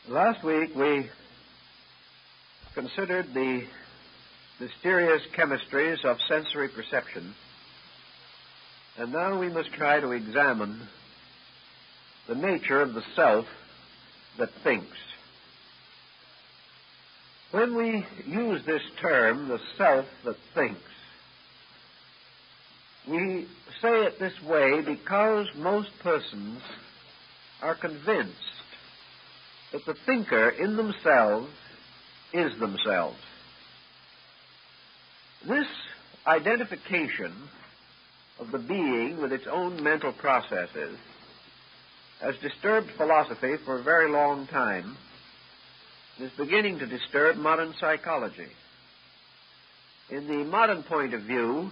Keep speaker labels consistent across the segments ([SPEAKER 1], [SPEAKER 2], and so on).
[SPEAKER 1] Last week we considered the mysterious chemistries of sensory perception, and now we must try to examine the nature of the self that thinks. When we use this term, the self that thinks, we say it this way because most persons are convinced that the thinker in themselves is themselves. This identification of the being with its own mental processes has disturbed philosophy for a very long time and is beginning to disturb modern psychology. In the modern point of view,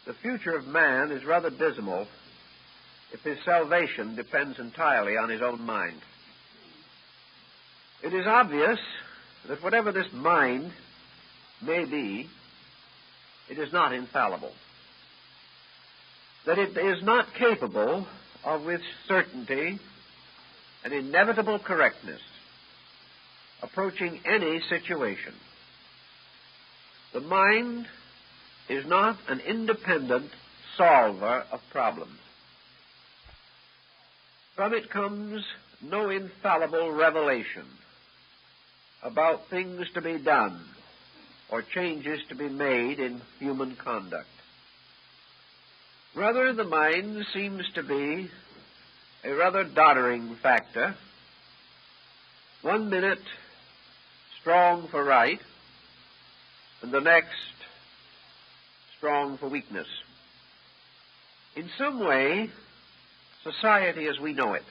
[SPEAKER 1] the future of man is rather dismal if his salvation depends entirely on his own mind. It is obvious that whatever this mind may be, it is not infallible. That it is not capable of, with certainty and inevitable correctness, approaching any situation. The mind is not an independent solver of problems. From it comes no infallible revelation about things to be done or changes to be made in human conduct. Rather, the mind seems to be a rather doddering factor, 1 minute strong for right, and the next strong for weakness. In some way, society as we know it,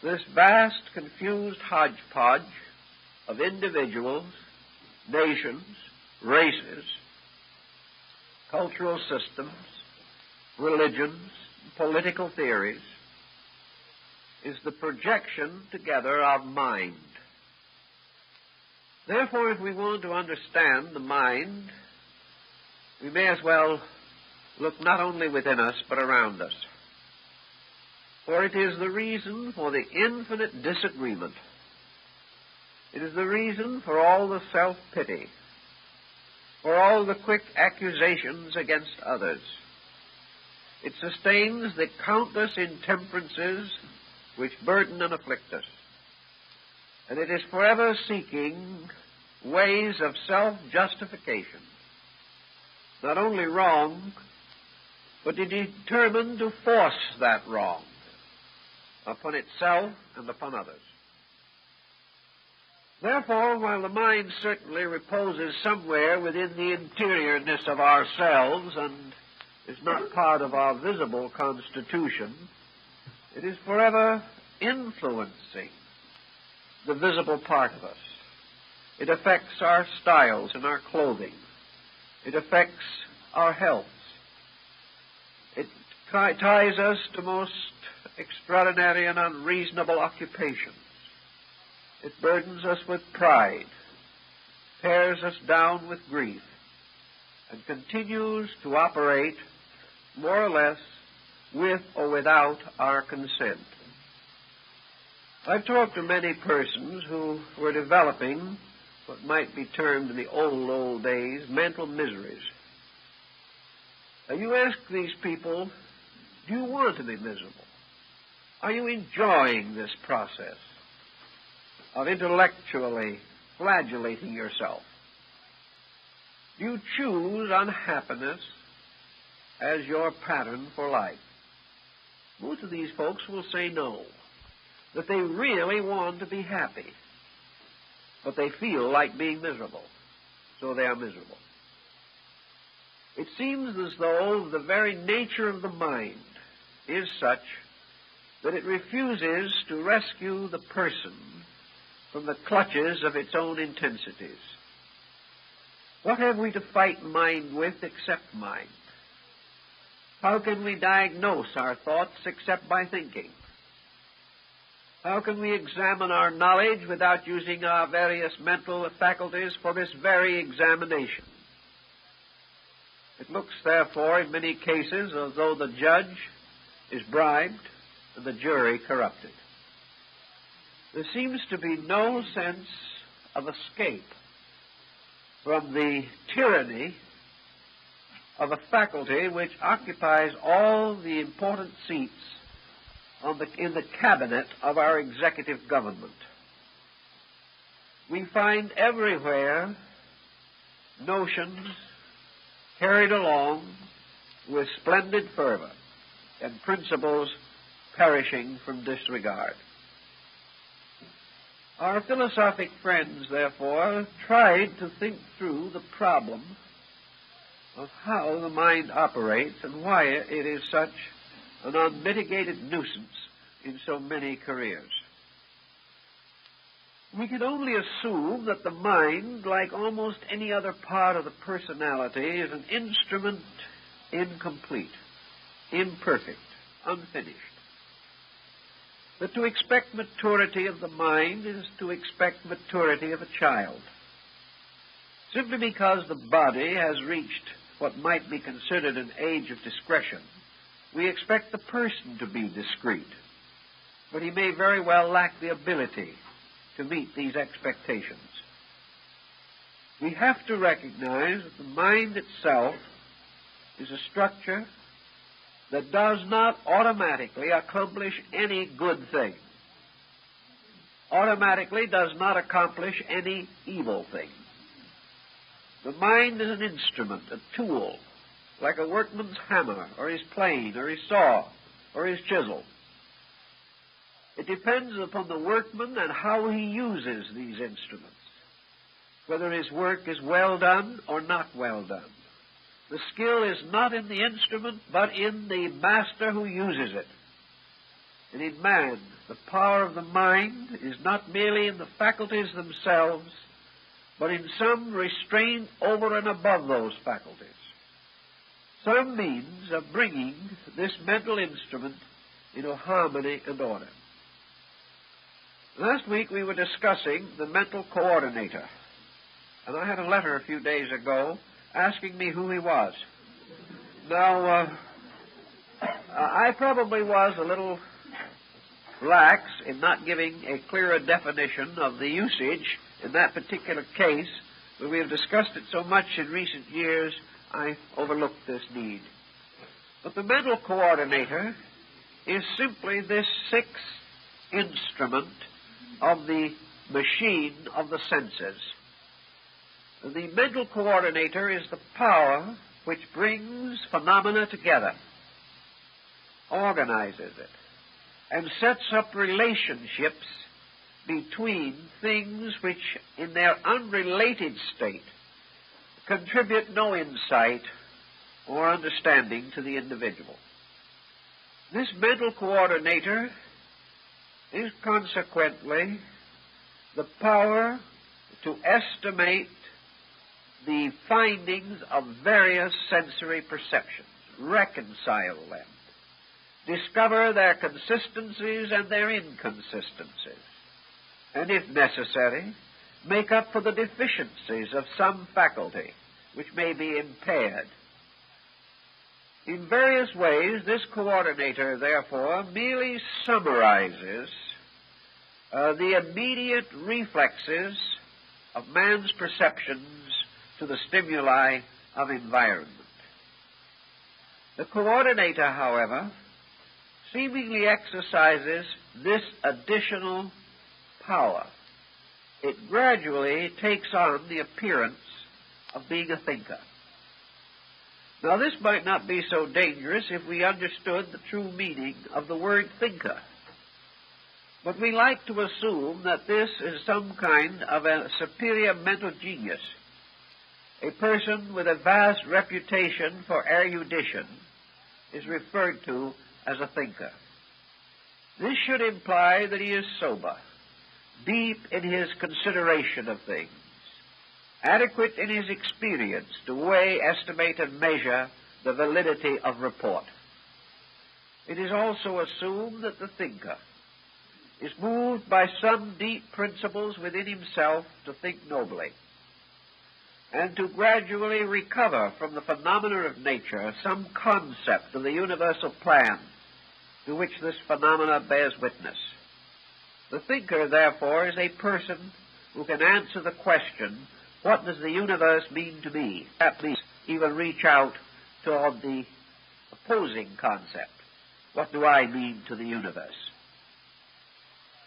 [SPEAKER 1] this vast, confused hodgepodge of individuals, nations, races, cultural systems, religions, political theories, is the projection together of mind. Therefore, if we want to understand the mind, we may as well look not only within us, but around us. For it is the reason for the infinite disagreement. It is the reason for all the self-pity, for all the quick accusations against others. It sustains the countless intemperances which burden and afflict us. And it is forever seeking ways of self-justification, not only wrong, but it is determined to force that wrong upon itself and upon others. Therefore, while the mind certainly reposes somewhere within the interiorness of ourselves and is not part of our visible constitution, it is forever influencing the visible part of us. It affects our styles and our clothing. It affects our health. It ties us to most extraordinary and unreasonable occupations. It burdens us with pride, tears us down with grief, and continues to operate more or less with or without our consent. I've talked to many persons who were developing what might be termed in the old days mental miseries. Now you ask these people, do you want to be miserable? Are you enjoying this process of intellectually flagellating yourself? Do you choose unhappiness as your pattern for life? Most of these folks will say no, that they really want to be happy, but they feel like being miserable, so they are miserable. It seems as though the very nature of the mind is such that it refuses to rescue the person from the clutches of its own intensities. What have we to fight mind with except mind? How can we diagnose our thoughts except by thinking? How can we examine our knowledge without using our various mental faculties for this very examination? It looks, therefore, in many cases as though the judge is bribed and the jury corrupted. There seems to be no sense of escape from the tyranny of a faculty which occupies all the important seats in the cabinet of our executive government. We find everywhere notions carried along with splendid fervor and principles perishing from disregard. Our philosophic friends, therefore, tried to think through the problem of how the mind operates and why it is such an unmitigated nuisance in so many careers. We can only assume that the mind, like almost any other part of the personality, is an instrument incomplete, imperfect, unfinished. That to expect maturity of the mind is to expect maturity of a child. Simply because the body has reached what might be considered an age of discretion, we expect the person to be discreet, but he may very well lack the ability to meet these expectations. We have to recognize that the mind itself is a structure that does not automatically accomplish any good thing, automatically does not accomplish any evil thing. The mind is an instrument, a tool, like a workman's hammer, or his plane, or his saw, or his chisel. It depends upon the workman and how he uses these instruments, whether his work is well done or not well done. The skill is not in the instrument, but in the master who uses it. And in man, the power of the mind is not merely in the faculties themselves, but in some restraint over and above those faculties, some means of bringing this mental instrument into harmony and order. Last week we were discussing the mental coordinator, and I had a letter a few days ago asking me who he was. Now, I probably was a little lax in not giving a clearer definition of the usage in that particular case, but we have discussed it so much in recent years, I overlooked this need. But the mental coordinator is simply this sixth instrument of the machine of the senses. The mental coordinator is the power which brings phenomena together, organizes it, and sets up relationships between things which, in their unrelated state, contribute no insight or understanding to the individual. This mental coordinator is consequently the power to estimate the findings of various sensory perceptions, reconcile them, discover their consistencies and their inconsistencies, and if necessary, make up for the deficiencies of some faculty which may be impaired. In various ways, this coordinator, therefore, merely summarizes the immediate reflexes of man's perceptions to the stimuli of environment. The coordinator, however, seemingly exercises this additional power. It gradually takes on the appearance of being a thinker. Now, this might not be so dangerous if we understood the true meaning of the word thinker. But we like to assume that this is some kind of a superior mental genius, a person with a vast reputation for erudition is referred to as a thinker. This should imply that he is sober, deep in his consideration of things, adequate in his experience to weigh, estimate, and measure the validity of report. It is also assumed that the thinker is moved by some deep principles within himself to think nobly, and to gradually recover from the phenomena of nature some concept of the universal plan to which this phenomena bears witness. The thinker, therefore, is a person who can answer the question, what does the universe mean to me? At least even reach out toward the opposing concept. What do I mean to the universe?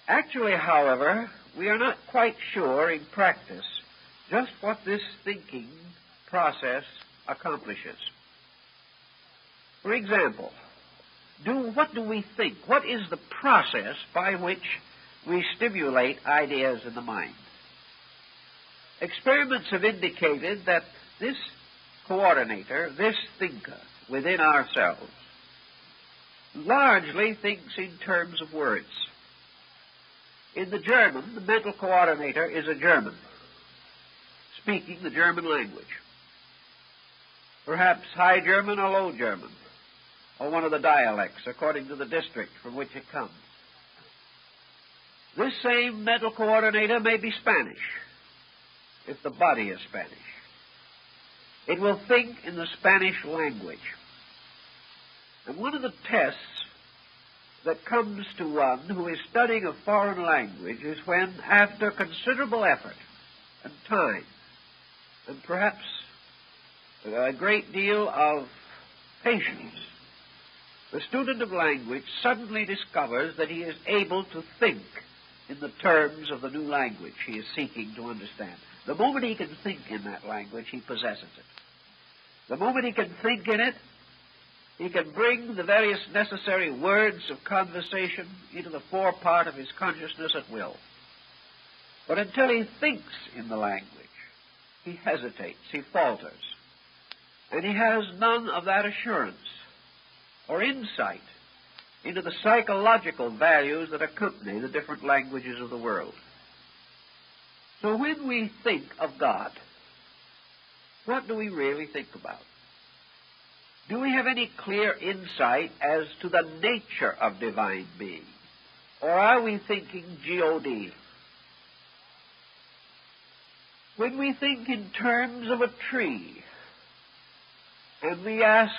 [SPEAKER 1] Actually, however, we are not quite sure in practice just what this thinking process accomplishes. For example, what do we think? What is the process by which we stimulate ideas in the mind? Experiments have indicated that this coordinator, this thinker within ourselves, largely thinks in terms of words. In the German, the mental coordinator is a German, speaking the German language. Perhaps High German or Low German, or one of the dialects, according to the district from which it comes. This same mental coordinator may be Spanish, if the body is Spanish. It will think in the Spanish language. And one of the tests that comes to one who is studying a foreign language is when, after considerable effort and time, and perhaps a great deal of patience, the student of language suddenly discovers that he is able to think in the terms of the new language he is seeking to understand. The moment he can think in that language, he possesses it. The moment he can think in it, he can bring the various necessary words of conversation into the forepart of his consciousness at will. But until he thinks in the language, he hesitates, he falters, and he has none of that assurance or insight into the psychological values that accompany the different languages of the world. So when we think of God, what do we really think about? Do we have any clear insight as to the nature of divine being? Or are we thinking G-O-D? When we think in terms of a tree, and we ask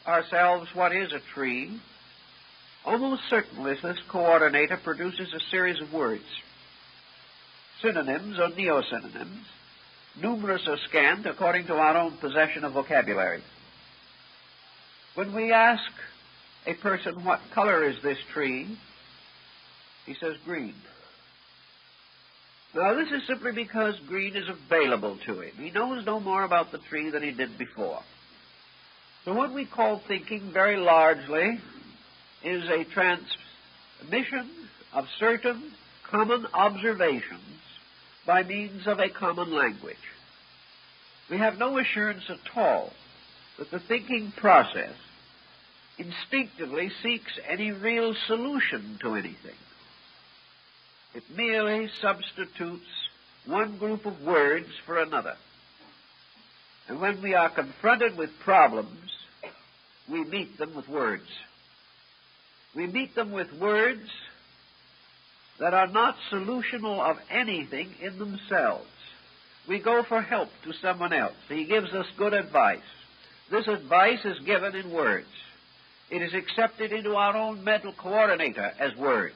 [SPEAKER 1] ourselves what is a tree, almost certainly this coordinator produces a series of words, synonyms or neo-synonyms, numerous or scant according to our own possession of vocabulary. When we ask a person, what color is this tree, he says green. Now, this is simply because green is available to him. He knows no more about the tree than he did before. So what we call thinking very largely is a transmission of certain common observations by means of a common language. We have no assurance at all that the thinking process instinctively seeks any real solution to anything. It merely substitutes one group of words for another. And when we are confronted with problems, we meet them with words. We meet them with words that are not solutional of anything in themselves. We go for help to someone else. He gives us good advice. This advice is given in words. It is accepted into our own mental coordinator as words.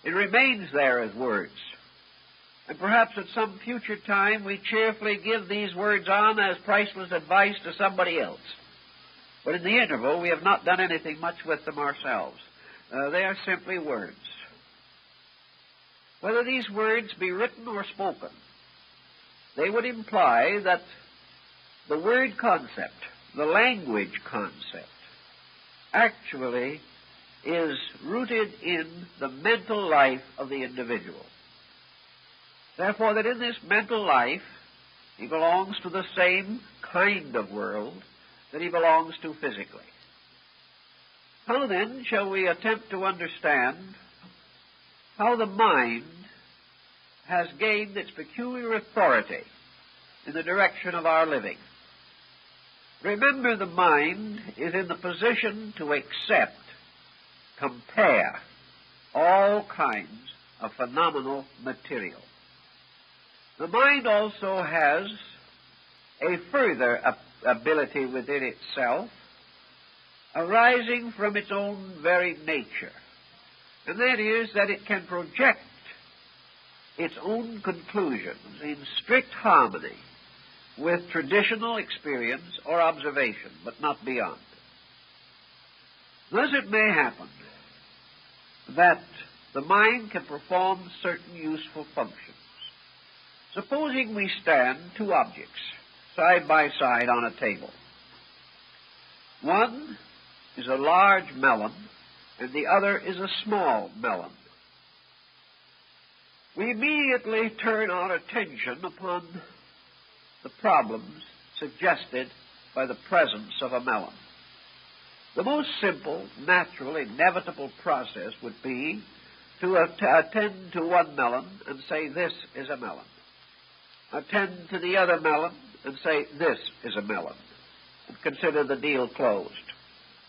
[SPEAKER 1] It remains there as words. And perhaps at some future time we cheerfully give these words on as priceless advice to somebody else. But in the interval, we have not done anything much with them ourselves. They are simply words. Whether these words be written or spoken, they would imply that the word concept, the language concept, actually is rooted in the mental life of the individual. Therefore, that in this mental life, he belongs to the same kind of world that he belongs to physically. How then shall we attempt to understand how the mind has gained its peculiar authority in the direction of our living? Remember, the mind is in the position to accept, compare all kinds of phenomenal material. The mind also has a further ability within itself arising from its own very nature, and that is that it can project its own conclusions in strict harmony with traditional experience or observation, but not beyond. Thus it may happen that the mind can perform certain useful functions. Supposing we stand two objects side by side on a table. One is a large melon, and the other is a small melon. We immediately turn our attention upon the problems suggested by the presence of a melon. The most simple, natural, inevitable process would be to attend to one melon and say, this is a melon. Attend to the other melon and say, this is a melon, and consider the deal closed.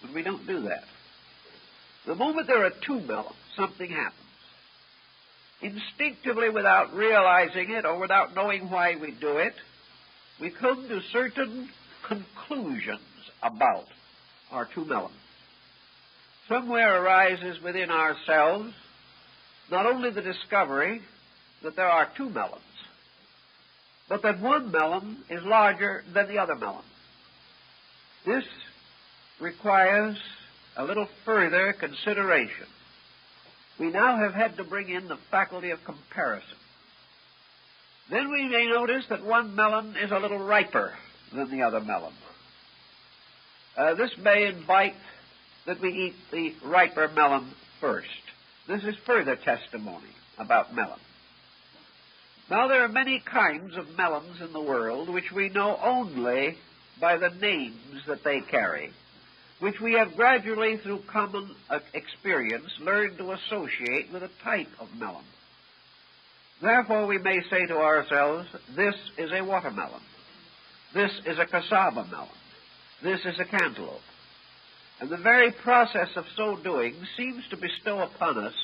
[SPEAKER 1] But we don't do that. The moment there are two melons, something happens. Instinctively, without realizing it or without knowing why we do it, we come to certain conclusions about our two melons. Somewhere arises within ourselves not only the discovery that there are two melons, but that one melon is larger than the other melon. This requires a little further consideration. We now have had to bring in the faculty of comparison. Then we may notice that one melon is a little riper than the other melon. This may invite that we eat the riper melon first. This is further testimony about melons. Now, there are many kinds of melons in the world which we know only by the names that they carry, which we have gradually, through common experience, learned to associate with a type of melon. Therefore, we may say to ourselves, this is a watermelon. This is a cassava melon. This is a cantaloupe. And the very process of so doing seems to bestow upon us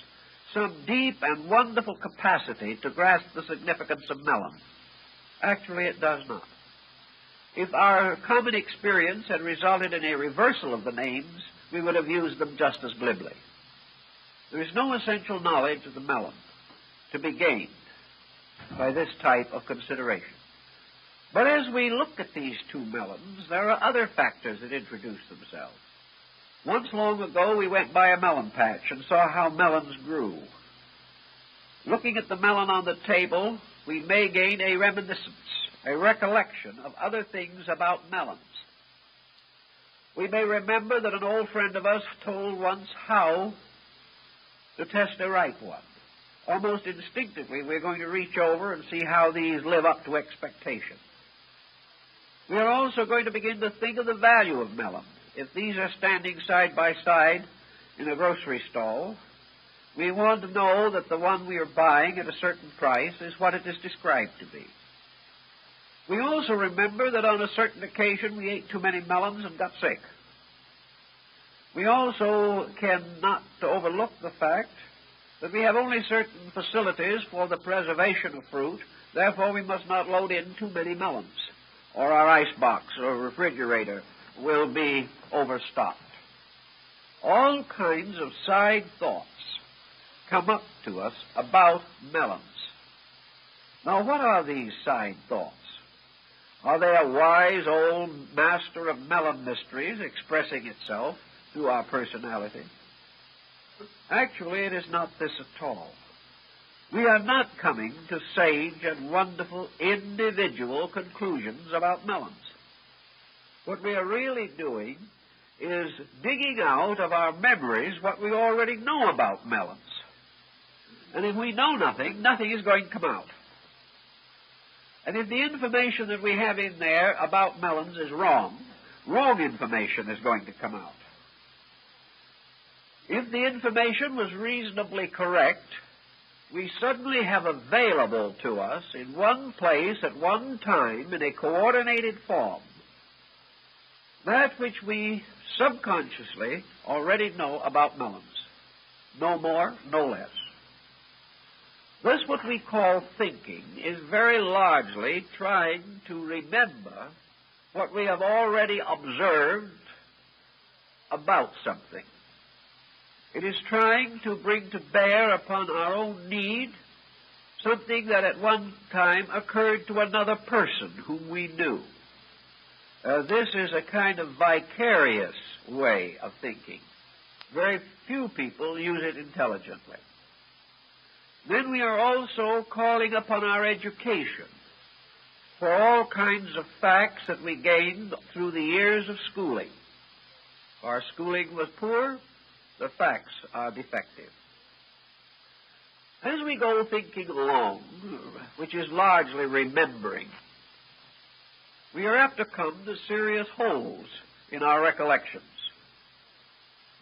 [SPEAKER 1] some deep and wonderful capacity to grasp the significance of melon. Actually, it does not. If our common experience had resulted in a reversal of the names, we would have used them just as glibly. There is no essential knowledge of the melon to be gained by this type of consideration. But as we look at these two melons, there are other factors that introduce themselves. Once long ago, we went by a melon patch and saw how melons grew. Looking at the melon on the table, we may gain a reminiscence, a recollection of other things about melons. We may remember that an old friend of us told once how to test a ripe one. Almost instinctively, we're going to reach over and see how these live up to expectation. We are also going to begin to think of the value of melons. If these are standing side by side in a grocery stall, we want to know that the one we are buying at a certain price is what it is described to be. We also remember that on a certain occasion we ate too many melons and got sick. We also cannot overlook the fact that we have only certain facilities for the preservation of fruit, therefore we must not load in too many melons, or our icebox or refrigerator will be overstocked. All kinds of side thoughts come up to us about melons. Now, what are these side thoughts? Are they a wise old master of melon mysteries expressing itself through our personality? Actually, it is not this at all. We are not coming to sage and wonderful individual conclusions about melons. What we are really doing is digging out of our memories what we already know about melons. And if we know nothing, nothing is going to come out. And if the information that we have in there about melons is wrong, wrong information is going to come out. If the information was reasonably correct, we suddenly have available to us in one place at one time in a coordinated form that which we subconsciously already know about melons. No more, no less. Thus, what we call thinking is very largely trying to remember what we have already observed about something. It is trying to bring to bear upon our own need something that at one time occurred to another person whom we knew. This is a kind of vicarious way of thinking. Very few people use it intelligently. Then we are also calling upon our education for all kinds of facts that we gained through the years of schooling. If our schooling was poor, the facts are defective. As we go thinking along, which is largely remembering, we are apt to come to serious holes in our recollections.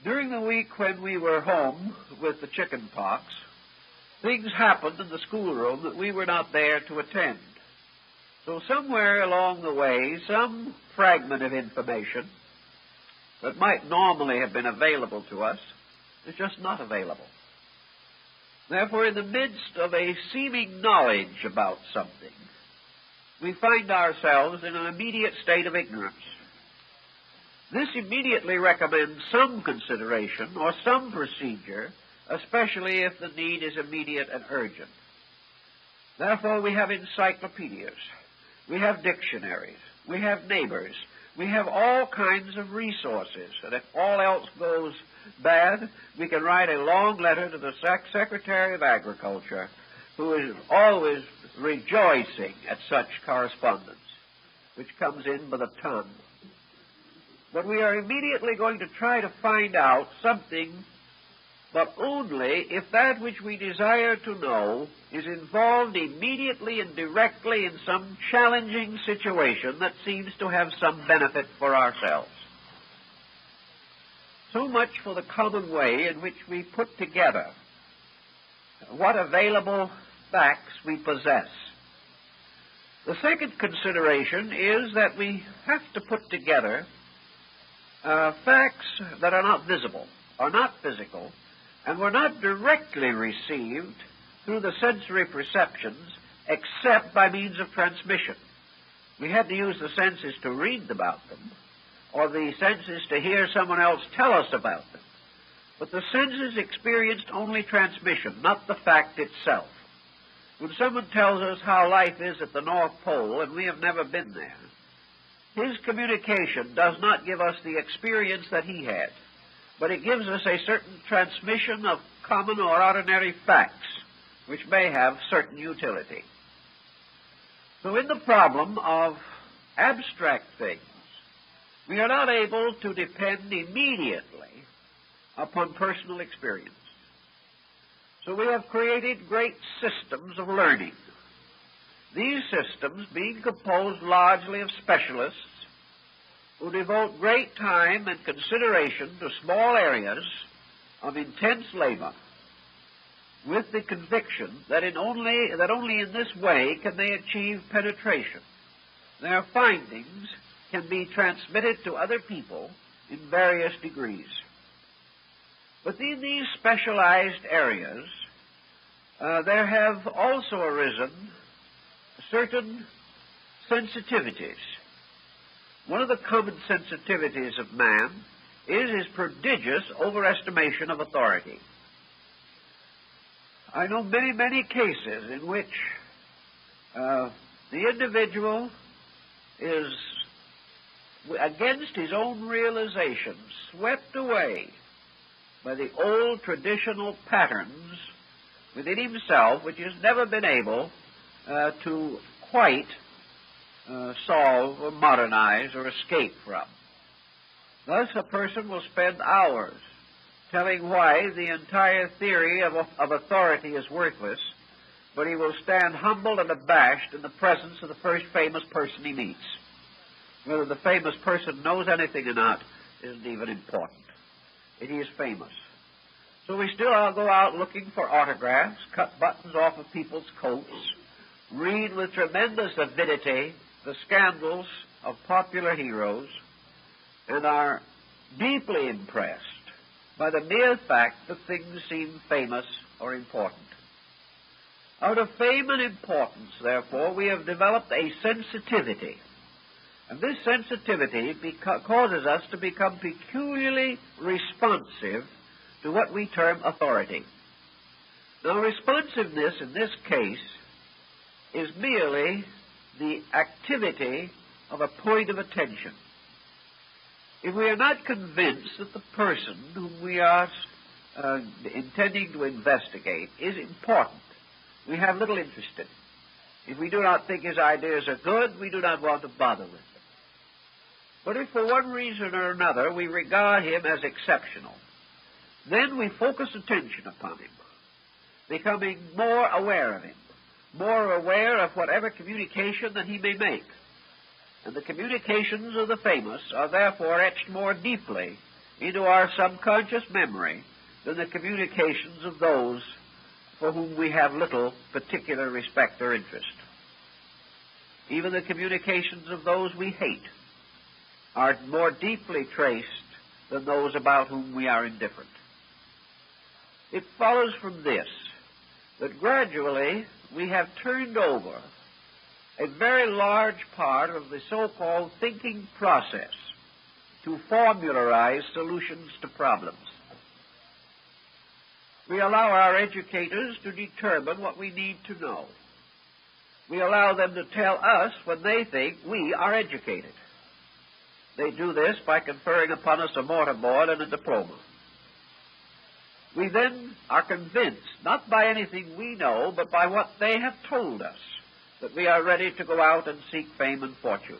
[SPEAKER 1] During the week when we were home with the chicken pox, things happened in the schoolroom that we were not there to attend. So somewhere along the way, some fragment of information that might normally have been available to us is just not available. Therefore, in the midst of a seeming knowledge about something, we find ourselves in an immediate state of ignorance. This immediately recommends some consideration or some procedure, especially if the need is immediate and urgent. Therefore, we have encyclopedias, we have dictionaries, we have neighbors, we have all kinds of resources, and if all else goes bad, we can write a long letter to the Secretary of Agriculture, who is always rejoicing at such correspondence, which comes in by the ton. But we are immediately going to try to find out something, but only if that which we desire to know is involved immediately and directly in some challenging situation that seems to have some benefit for ourselves. So much for the common way in which we put together what available facts we possess. The second consideration is that we have to put together facts that are not visible, are not physical, and were not directly received through the sensory perceptions except by means of transmission. We had to use the senses to read about them, or the senses to hear someone else tell us about them. But the senses experienced only transmission, not the fact itself. When someone tells us how life is at the North Pole, and we have never been there, his communication does not give us the experience that he had, but it gives us a certain transmission of common or ordinary facts, which may have certain utility. So in the problem of abstract things, we are not able to depend immediately upon personal experience. So we have created great systems of learning. These systems being composed largely of specialists who devote great time and consideration to small areas of intense labor, with the conviction that only in this way can they achieve penetration. Their findings can be transmitted to other people in various degrees. But in these specialized areas, there have also arisen certain sensitivities. One of the common sensitivities of man is his prodigious overestimation of authority. I know many, many cases in which the individual is, against his own realization, swept away by the old traditional patterns within himself, which has never been able to quite solve or modernize or escape from. Thus, a person will spend hours telling why the entire theory of authority is worthless, but he will stand humbled and abashed in the presence of the first famous person he meets. Whether the famous person knows anything or not isn't even important. He is famous. So we still go out looking for autographs, cut buttons off of people's coats, read with tremendous avidity the scandals of popular heroes, and are deeply impressed by the mere fact that things seem famous or important. Out of fame and importance, therefore, we have developed a sensitivity. And this sensitivity causes us to become peculiarly responsive to what we term authority. Now, responsiveness in this case is merely the activity of a point of attention. If we are not convinced that the person whom we are intending to investigate is important, we have little interest in him. If we do not think his ideas are good, we do not want to bother with them. But if for one reason or another we regard him as exceptional, then we focus attention upon him, becoming more aware of him, more aware of whatever communication that he may make. And the communications of the famous are therefore etched more deeply into our subconscious memory than the communications of those for whom we have little particular respect or interest. Even the communications of those we hate are more deeply traced than those about whom we are indifferent. It follows from this that gradually we have turned over a very large part of the so-called thinking process to formularize solutions to problems. We allow our educators to determine what we need to know. We allow them to tell us when they think we are educated. They do this by conferring upon us a mortarboard and a diploma. We then are convinced, not by anything we know, but by what they have told us, that we are ready to go out and seek fame and fortune.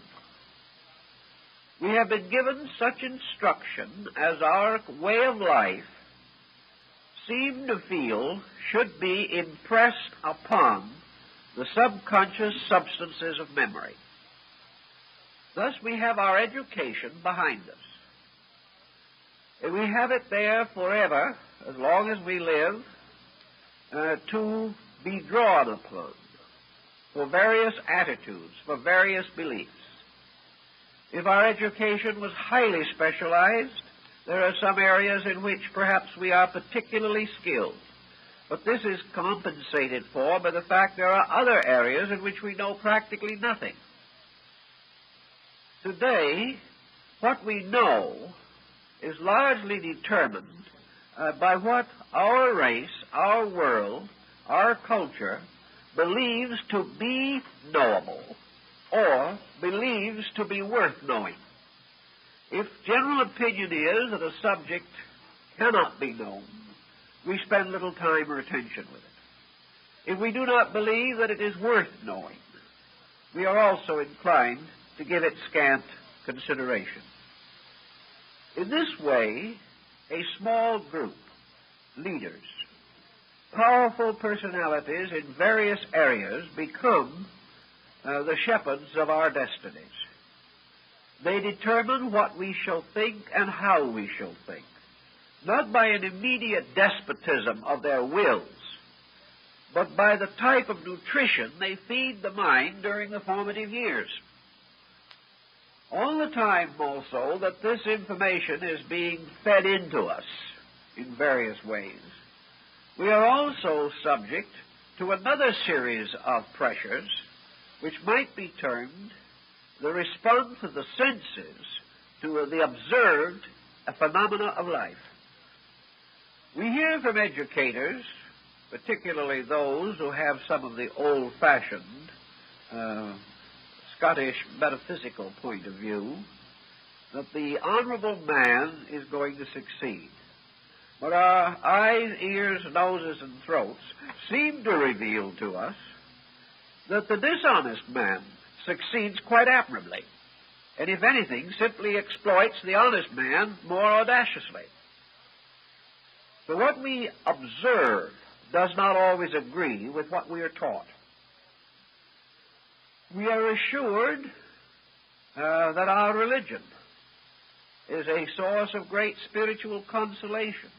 [SPEAKER 1] We have been given such instruction as our way of life seem to feel should be impressed upon the subconscious substances of memory. Thus we have our education behind us. And we have it there forever, as long as we live, to be drawn upon for various attitudes, for various beliefs. If our education was highly specialized, there are some areas in which perhaps we are particularly skilled. But this is compensated for by the fact there are other areas in which we know practically nothing. Today, what we know is largely determined by what our race, our world, our culture believes to be knowable or believes to be worth knowing. If general opinion is that a subject cannot be known, we spend little time or attention with it. If we do not believe that it is worth knowing, we are also inclined to give it scant consideration. In this way, a small group, leaders, powerful personalities in various areas become the shepherds of our destinies. They determine what we shall think and how we shall think, not by an immediate despotism of their wills, but by the type of nutrition they feed the mind during the formative years. All the time, also, that this information is being fed into us in various ways, we are also subject to another series of pressures which might be termed the response of the senses to the observed phenomena of life. We hear from educators, particularly those who have some of the old-fashioned Scottish metaphysical point of view, that the honorable man is going to succeed. But our eyes, ears, noses, and throats seem to reveal to us that the dishonest man succeeds quite admirably, and if anything, simply exploits the honest man more audaciously. So what we observe does not always agree with what we are taught. We are assured that our religion is a source of great spiritual consolation,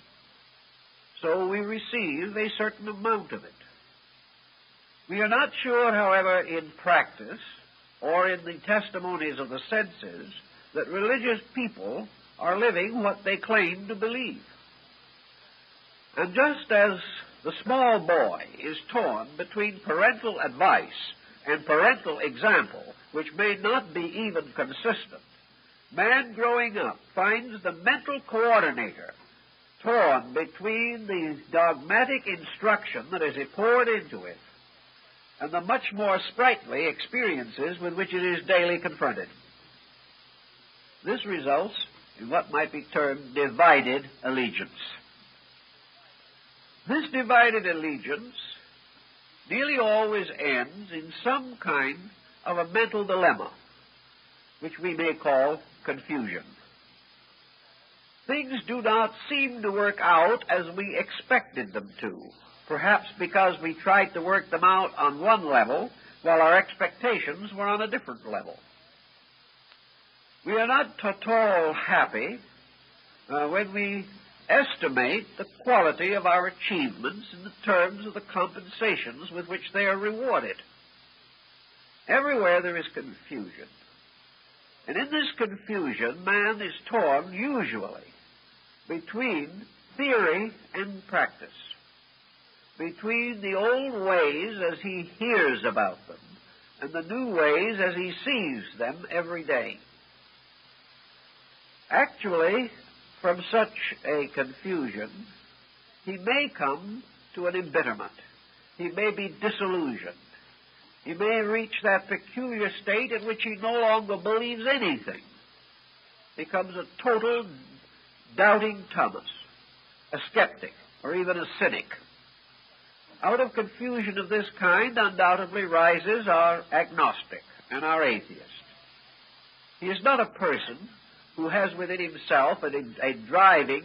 [SPEAKER 1] so we receive a certain amount of it. We are not sure, however, in practice or in the testimonies of the senses that religious people are living what they claim to believe. And just as the small boy is torn between parental advice and parental example, which may not be even consistent, man growing up finds the mental coordinator torn between the dogmatic instruction that is poured into it and the much more sprightly experiences with which it is daily confronted. This results in what might be termed divided allegiance. This divided allegiance nearly always ends in some kind of a mental dilemma, which we may call confusion. Things do not seem to work out as we expected them to, perhaps because we tried to work them out on one level while our expectations were on a different level. We are not at all happy when we estimate the quality of our achievements in the terms of the compensations with which they are rewarded. Everywhere there is confusion. And in this confusion, man is torn, usually, between theory and practice, between the old ways as he hears about them and the new ways as he sees them every day. Actually, from such a confusion, he may come to an embitterment. He may be disillusioned. He may reach that peculiar state in which he no longer believes anything, becomes a total doubting Thomas, a skeptic, or even a cynic. Out of confusion of this kind undoubtedly rises our agnostic and our atheist. He is not a person who has within himself a driving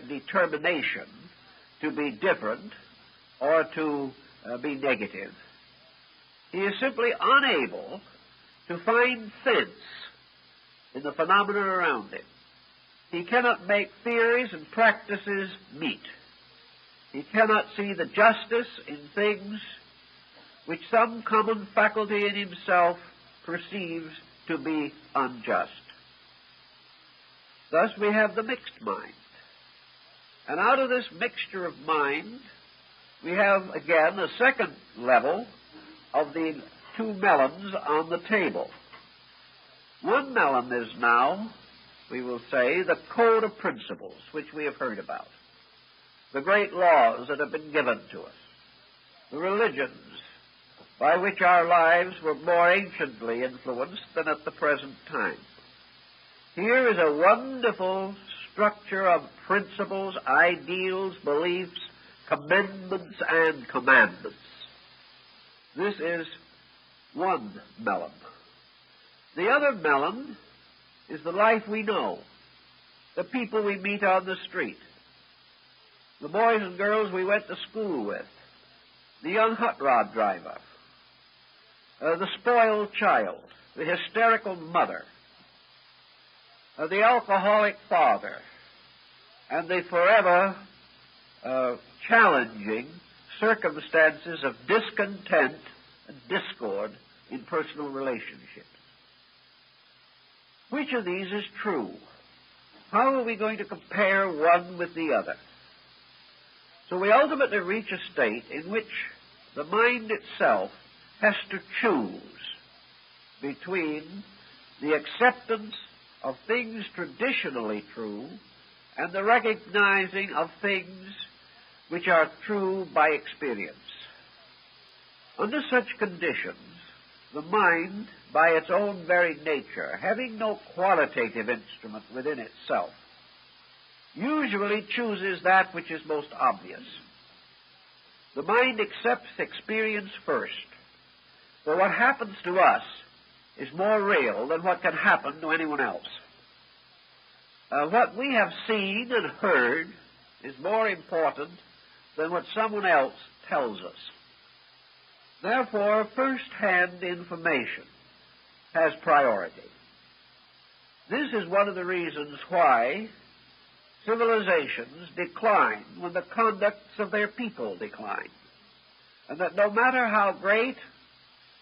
[SPEAKER 1] determination to be different or to be negative. He is simply unable to find sense in the phenomena around him. He cannot make theories and practices meet. He cannot see the justice in things which some common faculty in himself perceives to be unjust. Thus we have the mixed mind. And out of this mixture of mind, we have again a second level of the two melons on the table. One melon is now, we will say, the code of principles which we have heard about, the great laws that have been given to us, the religions by which our lives were more anciently influenced than at the present time. Here is a wonderful structure of principles, ideals, beliefs, commendments, and commandments. This is one melon. The other melon is the life we know, the people we meet on the street, the boys and girls we went to school with, the young hot rod driver, the spoiled child, the hysterical mother, the alcoholic father, and the forever challenging circumstances of discontent and discord in personal relationships. Which of these is true? How are we going to compare one with the other? So we ultimately reach a state in which the mind itself has to choose between the acceptance of things traditionally true and the recognizing of things which are true by experience. Under such conditions, the mind, by its own very nature, having no qualitative instrument within itself, usually chooses that which is most obvious. The mind accepts experience first, for what happens to us is more real than what can happen to anyone else. What we have seen and heard is more important than what someone else tells us. Therefore, first-hand information has priority. This is one of the reasons why civilizations decline when the conducts of their people decline, and that no matter how great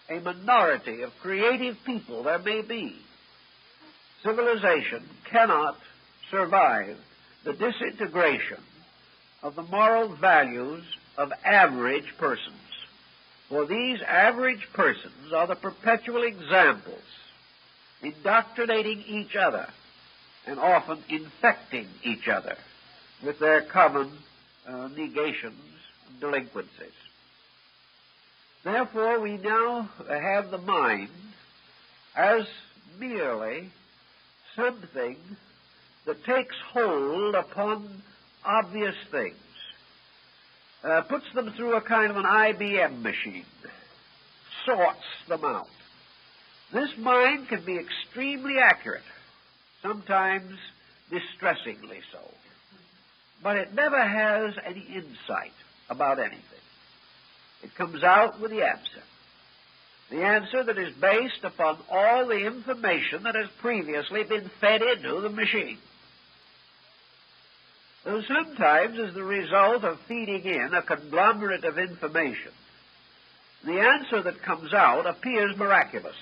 [SPEAKER 1] a minority of creative people there may be, civilization cannot survive the disintegration of the moral values of average persons. For these average persons are the perpetual examples, indoctrinating each other and often infecting each other with their common negations and delinquencies. Therefore, we now have the mind as merely something that takes hold upon obvious things, puts them through a kind of an IBM machine, sorts them out. This mind can be extremely accurate, sometimes distressingly so, but it never has any insight about anything. It comes out with the answer that is based upon all the information that has previously been fed into the machine. Though sometimes, as the result of feeding in a conglomerate of information, the answer that comes out appears miraculous.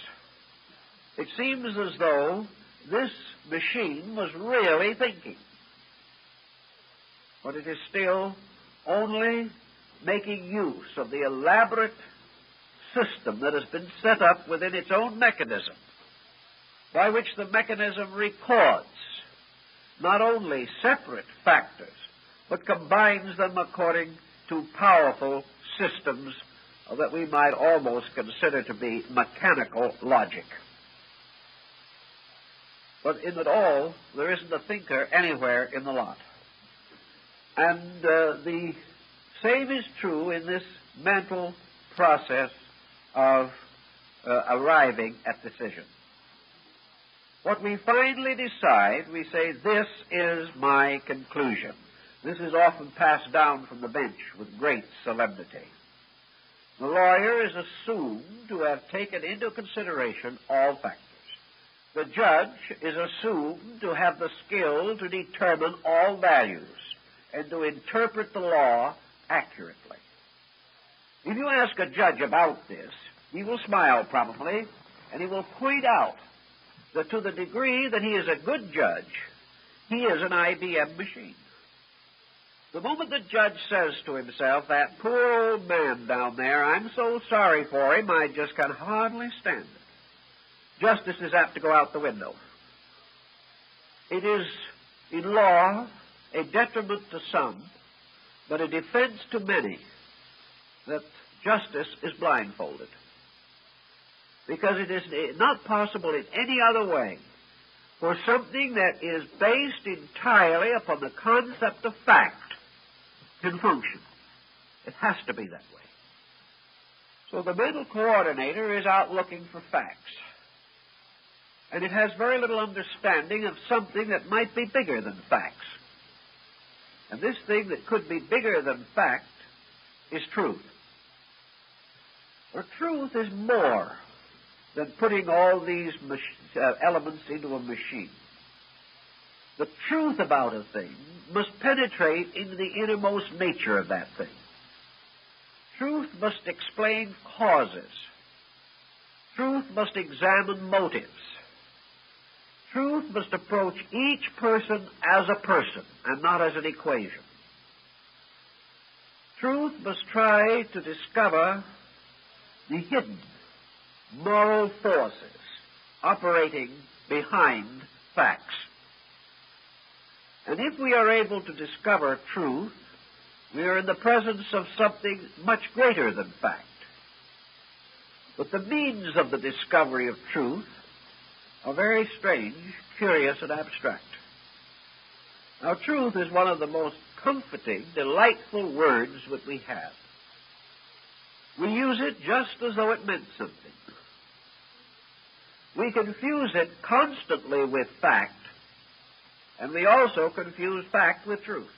[SPEAKER 1] It seems as though this machine was really thinking, but it is still only making use of the elaborate system that has been set up within its own mechanism, by which the mechanism records not only separate factors, but combines them according to powerful systems that we might almost consider to be mechanical logic. But in it all, there isn't a thinker anywhere in the lot. And the same is true in this mental process of arriving at decision. What we finally decide, we say, this is my conclusion. This is often passed down from the bench with great solemnity. The lawyer is assumed to have taken into consideration all factors. The judge is assumed to have the skill to determine all values and to interpret the law accurately. If you ask a judge about this, he will smile probably, and he will point out that to the degree that he is a good judge, he is an IBM machine. The moment the judge says to himself, that poor old man down there, I'm so sorry for him, I just can hardly stand it, justice is apt to go out the window. It is, in law, a detriment to some, but a defense to many, that justice is blindfolded. Because it is not possible in any other way for something that is based entirely upon the concept of fact can function. It has to be that way. So the mental coordinator is out looking for facts. And it has very little understanding of something that might be bigger than facts. And this thing that could be bigger than fact is truth. For truth is more than putting all these elements into a machine. The truth about a thing must penetrate into the innermost nature of that thing. Truth must explain causes. Truth must examine motives. Truth must approach each person as a person and not as an equation. Truth must try to discover the hidden moral forces operating behind facts. And if we are able to discover truth, we are in the presence of something much greater than fact. But the means of the discovery of truth are very strange, curious, and abstract. Now, truth is one of the most comforting, delightful words that we have. We use it just as though it meant something. We confuse it constantly with fact, and we also confuse fact with truth.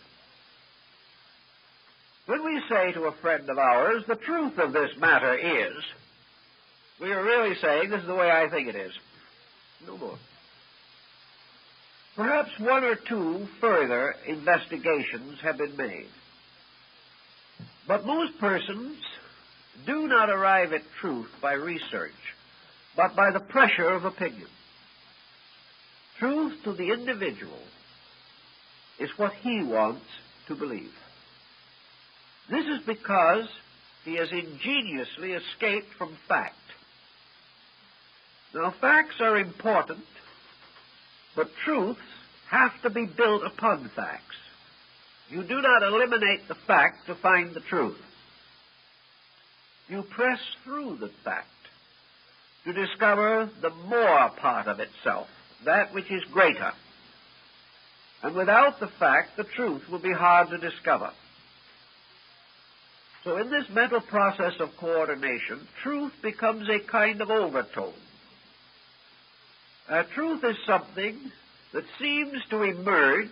[SPEAKER 1] When we say to a friend of ours, the truth of this matter is, we are really saying, this is the way I think it is. No more. Perhaps one or two further investigations have been made. But most persons do not arrive at truth by research, but by the pressure of opinion. Truth to the individual is what he wants to believe. This is because he has ingeniously escaped from fact. Now, facts are important, but truths have to be built upon facts. You do not eliminate the fact to find the truth. You press through the fact to discover the more part of itself, that which is greater. And without the fact, the truth will be hard to discover. So in this mental process of coordination, truth becomes a kind of overtone. Truth is something that seems to emerge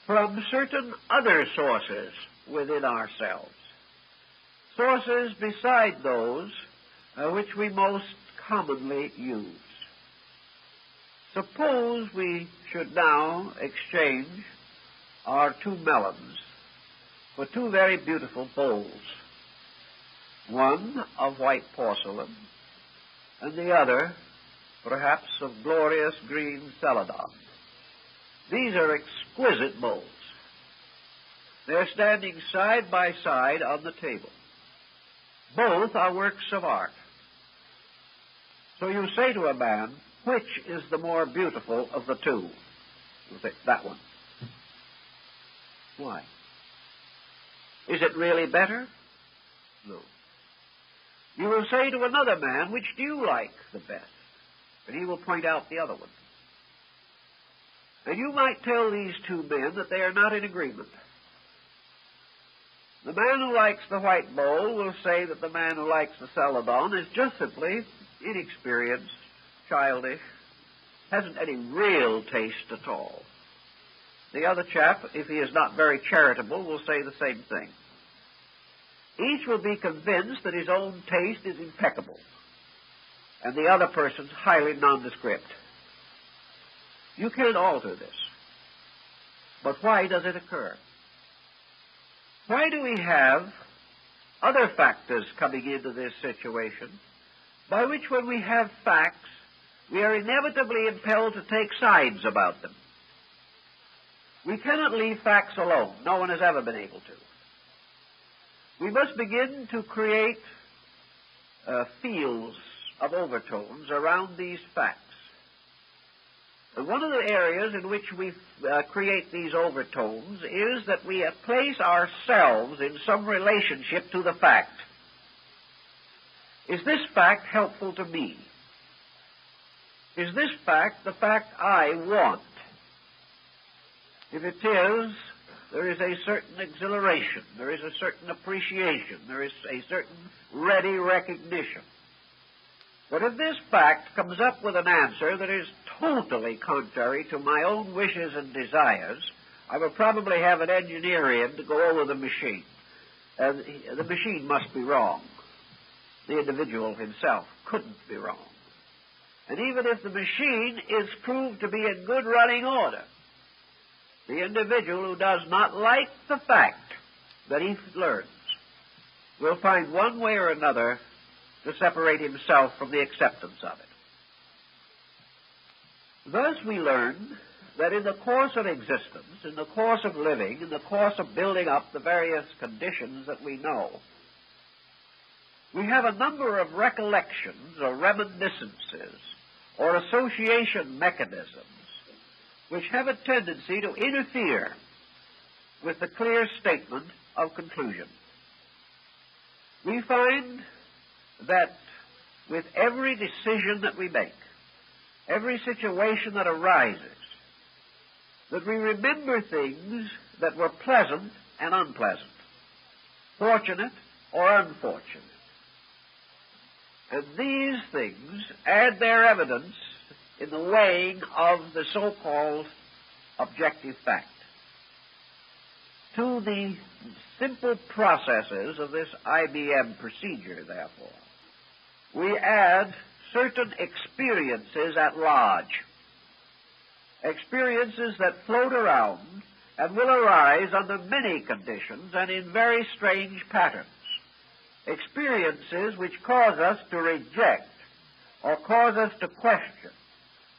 [SPEAKER 1] from certain other sources within ourselves, sources beside those which we most commonly use. Suppose we should now exchange our two melons for two very beautiful bowls, one of white porcelain and the other perhaps of glorious green celadon. These are exquisite bowls. They're standing side by side on the table. Both are works of art. So you say to a man, which is the more beautiful of the two? You say, that one. Why? Is it really better? No. You will say to another man, which do you like the best? And he will point out the other one. And you might tell these two men that they are not in agreement. The man who likes the white bowl will say that the man who likes the celadon is just simply inexperienced, childish, hasn't any real taste at all. The other chap, if he is not very charitable, will say the same thing. Each will be convinced that his own taste is impeccable, and the other person's highly nondescript. You can't alter this. But why does it occur? Why do we have other factors coming into this situation by which, when we have facts, we are inevitably impelled to take sides about them? We cannot leave facts alone. No one has ever been able to. We must begin to create fields of overtones around these facts. And one of the areas in which we create these overtones is that we place ourselves in some relationship to the fact. Is this fact helpful to me? Is this fact the fact I want? If it is, there is a certain exhilaration, there is a certain appreciation, there is a certain ready recognition. But if this fact comes up with an answer that is totally contrary to my own wishes and desires, I will probably have an engineer in to go over the machine. The machine must be wrong. The individual himself couldn't be wrong. And even if the machine is proved to be in good running order, the individual who does not like the fact that he learns will find one way or another to separate himself from the acceptance of it. Thus we learn that in the course of existence, in the course of living, in the course of building up the various conditions that we know, we have a number of recollections or reminiscences or association mechanisms which have a tendency to interfere with the clear statement of conclusion. We find that with every decision that we make, every situation that arises, that we remember things that were pleasant and unpleasant, fortunate or unfortunate. And these things add their evidence in the weighing of the so-called objective fact. To the simple processes of this IBM procedure, therefore, we add certain experiences at large, experiences that float around and will arise under many conditions and in very strange patterns, experiences which cause us to reject or cause us to question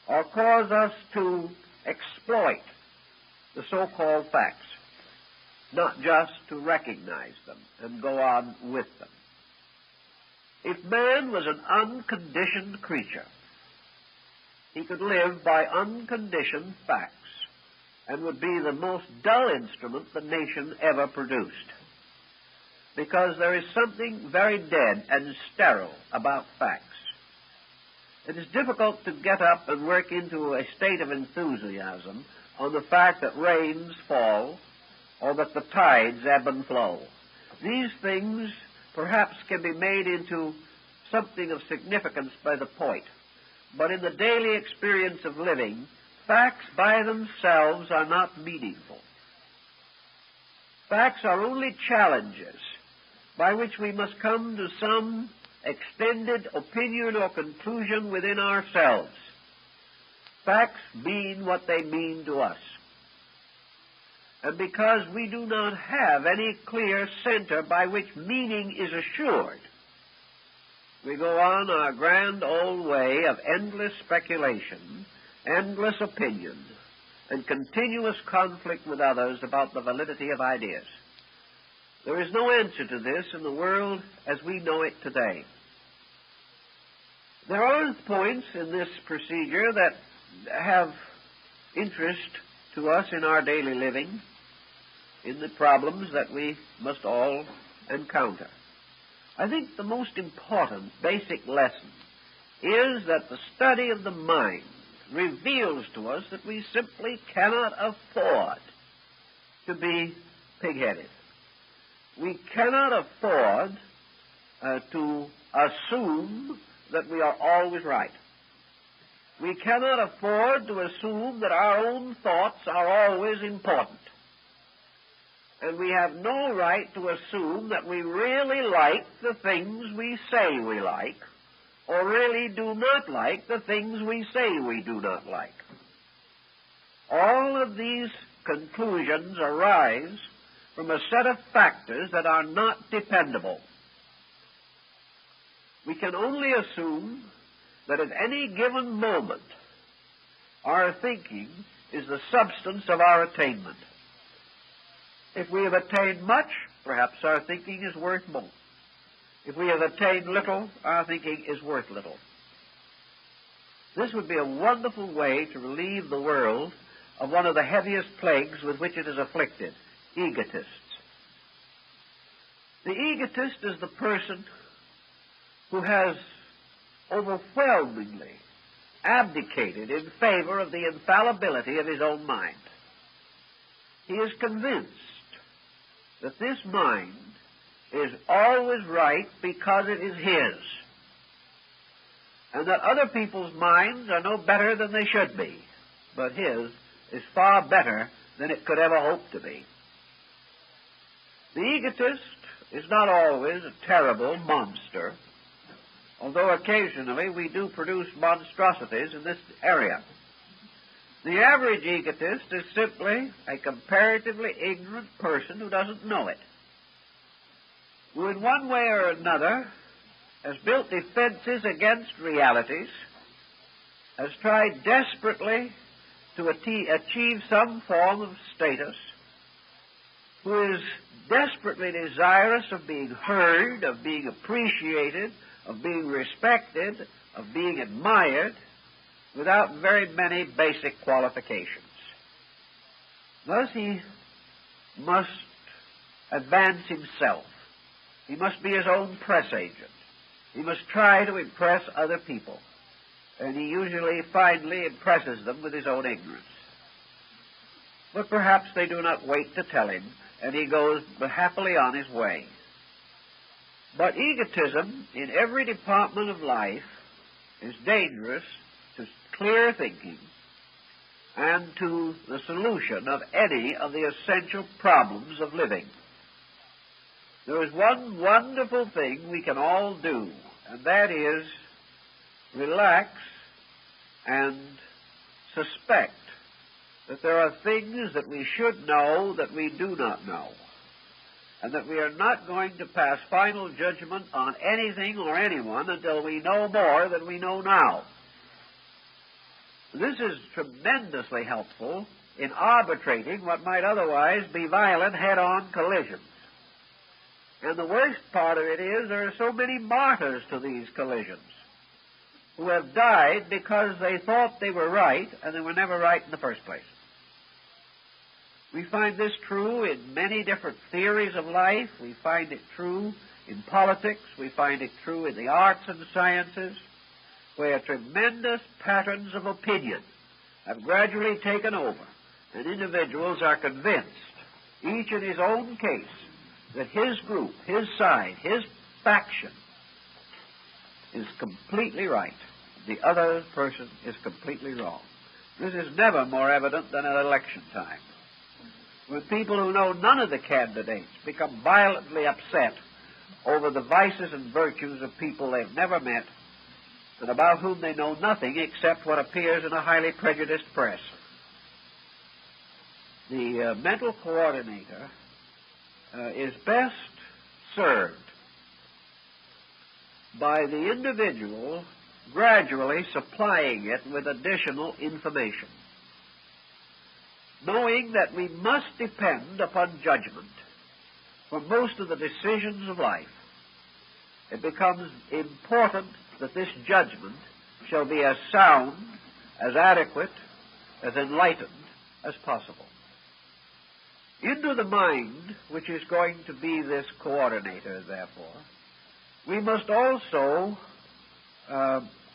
[SPEAKER 1] or cause us to exploit the so-called facts, not just to recognize them and go on with them. If man was an unconditioned creature, he could live by unconditioned facts. and would be the most dull instrument the nation ever produced. Because there is something very dead and sterile about facts. It is difficult to get up and work into a state of enthusiasm on the fact that rains fall or that the tides ebb and flow. These things perhaps can be made into something of significance by the poet, but in the daily experience of living, facts by themselves are not meaningful. Facts are only challenges by which we must come to some extended opinion or conclusion within ourselves. Facts mean what they mean to us. And because we do not have any clear center by which meaning is assured, we go on our grand old way of endless speculation, endless opinion, and continuous conflict with others about the validity of ideas. There is no answer to this in the world as we know it today. There are points in this procedure that have interest to us in our daily living, in the problems that we must all encounter. I think the most important basic lesson is that the study of the mind reveals to us that we simply cannot afford to be pig-headed. We cannot afford to assume that we are always right. We cannot afford to assume that our own thoughts are always important. And we have no right to assume that we really like the things we say we like, or really do not like the things we say we do not like. All of these conclusions arise from a set of factors that are not dependable. We can only assume that at any given moment our thinking is the substance of our attainment. If we have attained much, perhaps our thinking is worth more. If we have attained little, our thinking is worth little. This would be a wonderful way to relieve the world of one of the heaviest plagues with which it is afflicted, egotists. The egotist is the person who has overwhelmingly abdicated in favor of the infallibility of his own mind. He is convinced that this mind is always right because it is his, and that other people's minds are no better than they should be, but his is far better than it could ever hope to be. The egotist is not always a terrible monster, although occasionally we do produce monstrosities in this area. The average egotist is simply a comparatively ignorant person who doesn't know it, who in one way or another has built defenses against realities, has tried desperately to achieve some form of status, who is desperately desirous of being heard, of being appreciated, of being respected, of being admired, without very many basic qualifications. Thus he must advance himself. He must be his own press agent. He must try to impress other people. And he usually finally impresses them with his own ignorance. But perhaps they do not wait to tell him, and he goes happily on his way. But egotism in every department of life is dangerous to clear thinking and to the solution of any of the essential problems of living. There is one wonderful thing we can all do, and that is relax and suspect that there are things that we should know that we do not know, and that we are not going to pass final judgment on anything or anyone until we know more than we know now. This is tremendously helpful in arbitrating what might otherwise be violent head-on collisions. And the worst part of it is there are so many martyrs to these collisions who have died because they thought they were right and they were never right in the first place. We find this true in many different theories of life. We find it true in politics. We find it true in the arts and sciences, where tremendous patterns of opinion have gradually taken over, and individuals are convinced, each in his own case, that his group, his side, his faction is completely right. The other person is completely wrong. This is never more evident than at election time, when people who know none of the candidates become violently upset over the vices and virtues of people they've never met and about whom they know nothing except what appears in a highly prejudiced press. The mental coordinator is best served by the individual gradually supplying it with additional information, knowing that we must depend upon judgment for most of the decisions of life. It becomes important that this judgment shall be as sound, as adequate, as enlightened as possible. Into the mind, which is going to be this coordinator, therefore, we must also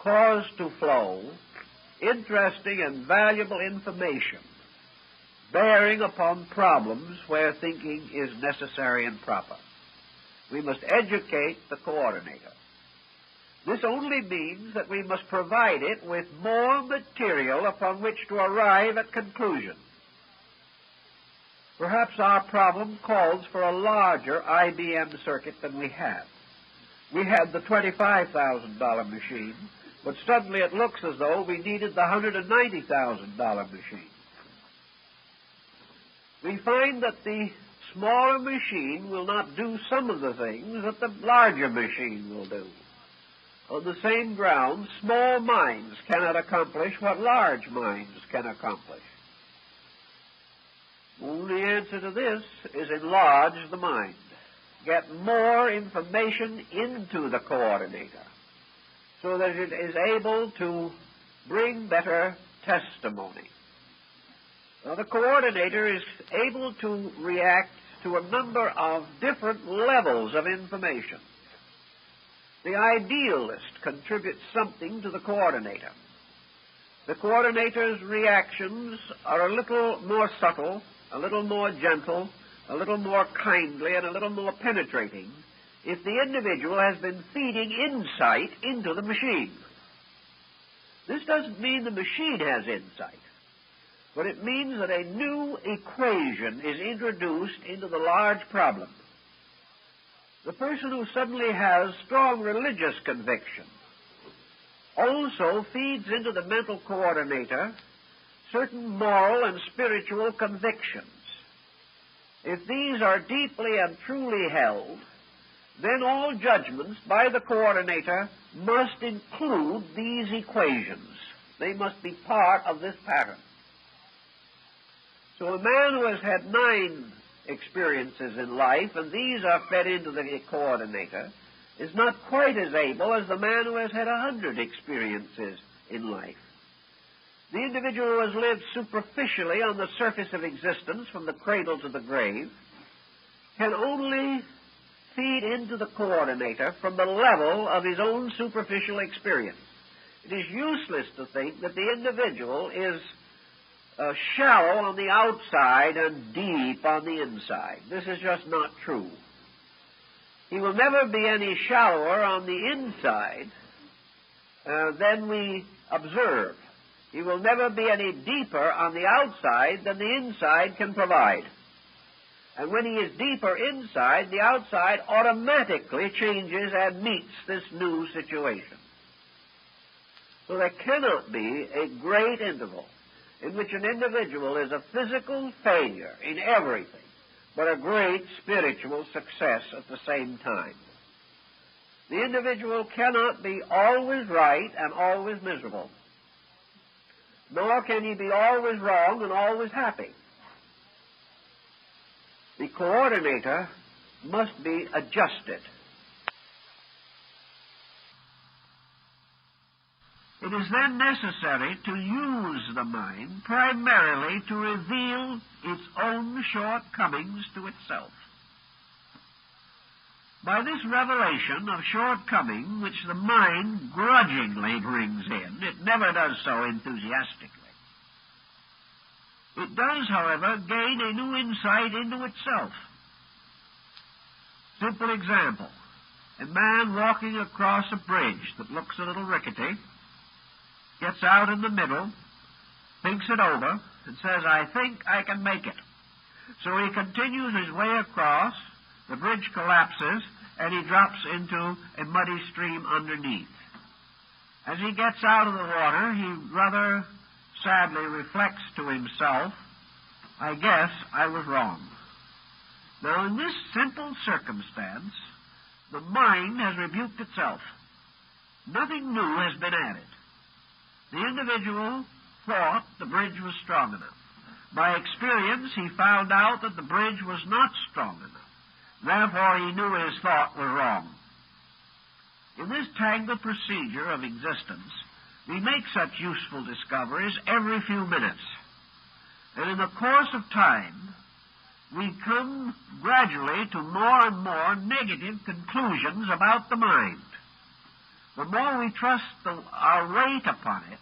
[SPEAKER 1] cause to flow interesting and valuable information bearing upon problems where thinking is necessary and proper. We must educate the coordinator. This only means that we must provide it with more material upon which to arrive at conclusion. Perhaps our problem calls for a larger IBM circuit than we have. We had the $25,000 machine, but suddenly it looks as though we needed the $190,000 machine. We find that the smaller machine will not do some of the things that the larger machine will do. On the same ground, small minds cannot accomplish what large minds can accomplish. The only answer to this is enlarge the mind. Get more information into the coordinator so that it is able to bring better testimony. Now, the coordinator is able to react to a number of different levels of information. The idealist contributes something to the coordinator. The coordinator's reactions are a little more subtle, a little more gentle, a little more kindly, and a little more penetrating if the individual has been feeding insight into the machine. This doesn't mean the machine has insight, but it means that a new equation is introduced into the large problem. The person who suddenly has strong religious conviction also feeds into the mental coordinator certain moral and spiritual convictions. If these are deeply and truly held, then all judgments by the coordinator must include these equations. They must be part of this pattern. So a man who has had 9 experiences in life, and these are fed into the coordinator, is not quite as able as the man who has had 100 experiences in life. The individual who has lived superficially on the surface of existence from the cradle to the grave can only feed into the coordinator from the level of his own superficial experience. It is useless to think that the individual is shallow on the outside and deep on the inside. This is just not true. He will never be any shallower on the inside than we observe. He will never be any deeper on the outside than the inside can provide. And when he is deeper inside, the outside automatically changes and meets this new situation. So there cannot be a great interval in which an individual is a physical failure in everything, but a great spiritual success at the same time. The individual cannot be always right and always miserable, nor can he be always wrong and always happy. The coordinator must be adjusted. It is then necessary to use the mind primarily to reveal its own shortcomings to itself. By this revelation of shortcoming, which the mind grudgingly brings in, it never does so enthusiastically. It does, however, gain a new insight into itself. Simple example. A man walking across a bridge that looks a little rickety gets out in the middle, thinks it over, and says, "I think I can make it." So he continues his way across, the bridge collapses, and he drops into a muddy stream underneath. As he gets out of the water, he rather sadly reflects to himself, "I guess I was wrong." Now, in this simple circumstance, the mind has rebuked itself. Nothing new has been added. The individual thought the bridge was strong enough. By experience, he found out that the bridge was not strong enough. Therefore, he knew his thought was wrong. In this tangled procedure of existence, we make such useful discoveries every few minutes. And in the course of time, we come gradually to more and more negative conclusions about the mind. The more we trust our weight upon it,